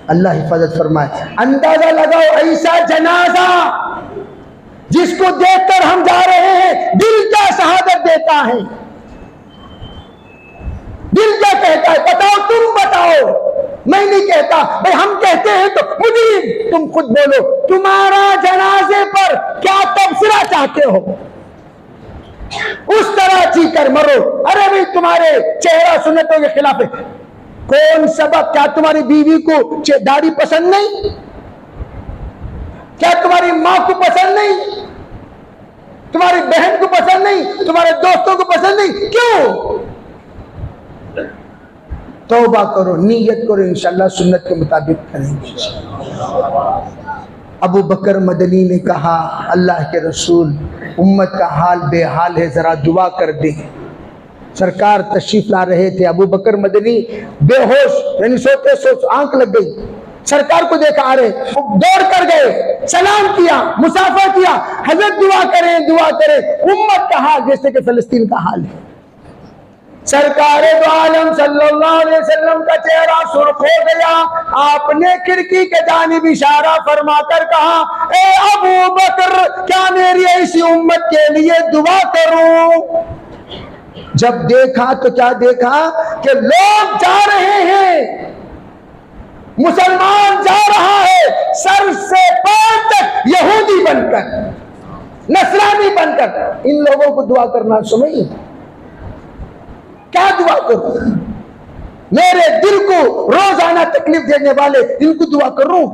Speaker 1: अल्लाह हिफाजत फरमाए। अंदाजा लगाओ, ऐसा जनाजा जिसको देखकर हम जा रहे हैं, दिल क्या शहादत देता है, दिल क्या कहता है? बताओ, तुम बताओ, मैं नहीं कहता भाई, हम कहते हैं तो मुझे तुम खुद बोलो, तुम्हारा जनाजे पर क्या तबसरा चाहते हो? उस तरह जी कर मरो। अरे भाई तुम्हारे चेहरा सुन्नतों के खिलाफ है, कौन सबक? क्या तुम्हारी बीवी को दाढ़ी पसंद नहीं? क्या तुम्हारी माँ को पसंद नहीं? तुम्हारी बहन को पसंद नहीं, तुम्हारे दोस्तों को पसंद नहीं, क्यों? तौबा करो, नीयत करो, इंशाल्लाह सुन्नत के मुताबिक करेंगे। अबू बकर मदनी ने कहा, अल्लाह के रसूल, उम्मत का हाल बेहाल है, जरा दुआ कर दे। सरकार तशरीफ ला रहे थे, अबू बकर मदनी बेहोश, यानी सोते सोच आंख लग गई। सरकार को देखा आ रहे, दौड़ कर गए, सलाम किया, मुसाफा किया, हजरत दुआ करें, दुआ करें। उम्मत का हाल जैसे कि फिलिस्तीन का हाल है। सरकार दो आलम सल्लल्लाहु अलैहि वसल्लम का चेहरा सुर्ख हो गया। आपने खिड़की के जानिब इशारा फरमाकर कहा, ए अबू बकर, क्या मेरी ऐसी उम्मत के लिए दुआ करूं? जब देखा तो क्या देखा कि लोग जा रहे हैं, मुसलमान जा रहा है सर से पैर तक यहूदी बनकर, नसरानी बनकर। इन लोगों को दुआ करना सुनिए, क्या दुआ करूं? मेरे दिल को रोजाना तकलीफ देने वाले, इनको दुआ करूं?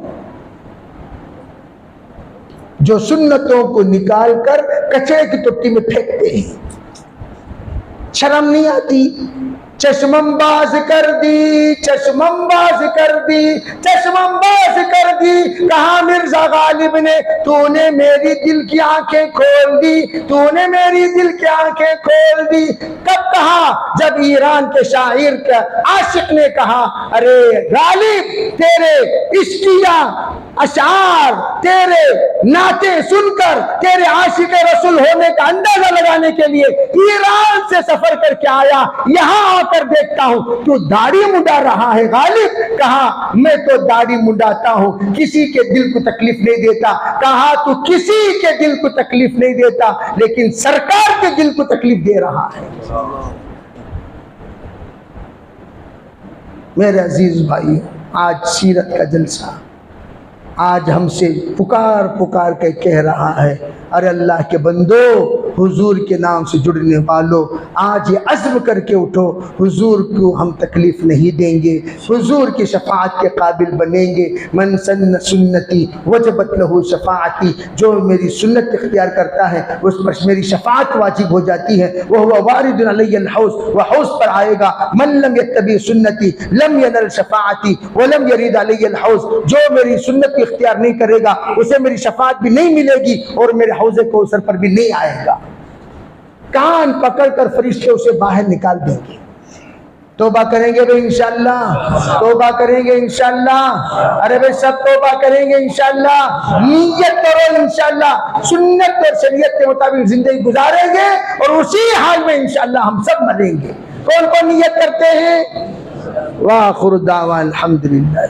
Speaker 1: जो सुन्नतों को निकालकर कचरे की टुट्टी में फेंकते हैं, शर्म नहीं आती? चश्मंबाज कर दी, चश्मंबाज कर दी, चश्मंबाज कर दी। कहा मिर्जा गालिब ने, तूने मेरी दिल की आंखें खोल दी, तूने मेरी दिल की आंखें खोल दी। कब कहा? जब ईरान के शायर का आशिक ने कहा, अरे गालिब, तेरे इश्किया अशार, तेरे नाते सुनकर तेरे आशिक रसूल होने का अंदाजा लगाने के लिए ईरान से सफर करके आया, यहां आकर देखता हूं तू दाढ़ी मुंडा रहा है। गालिब, कहा मैं तो दाढ़ी मुंडाता हूं, किसी के दिल को तकलीफ नहीं देता। कहा तू किसी के दिल को तकलीफ नहीं देता, लेकिन सरकार के दिल को तकलीफ दे रहा है। मेरे अजीज भाई, आज सीरत का जलसा आज हमसे पुकार पुकार के कह रहा है, अरे अल्लाह के बंदो, हुजूर के नाम से जुड़ने वालों, आज ये अज़्म करके उठो, हुजूर को हम तकलीफ नहीं देंगे, हुजूर की शफाअत के काबिल बनेंगे। मन सन्न सुन्नती वजबत लहू शफाअती, जो मेरी सुन्नत इख्तियार करता है उस पर मेरी शफाअत वाजिब हो जाती है। वह हुवा वारिदुन अलैहिल हौज़, वह हौज़ पर आएगा। मन लम यत्तबी सुन्नती लम यनल शफाअती व लम यरिद अलैहिल हौज़, जो मेरी सुन्नत की इख्तियार नहीं करेगा उसे मेरी शफाअत भी नहीं मिलेगी और मेरे हौज़े कौसर पर भी नहीं आएगा। कान पकड़कर फरिश्ते उसे बाहर निकाल देंगे। तौबा करेंगे भाई इंशाअल्लाह, तौबा करेंगे इंशाअल्लाह। अरे भाई सब तौबा करेंगे इंशाअल्लाह। नियत करो इंशाअल्लाह, सुन्नत और शरीयत के मुताबिक जिंदगी गुजारेंगे और उसी हाल में इंशाअल्लाह हम सब मरेंगे। कौन कौन नियत करते हैं? वाह खुरदावा अल्हम्दुलिल्लाह।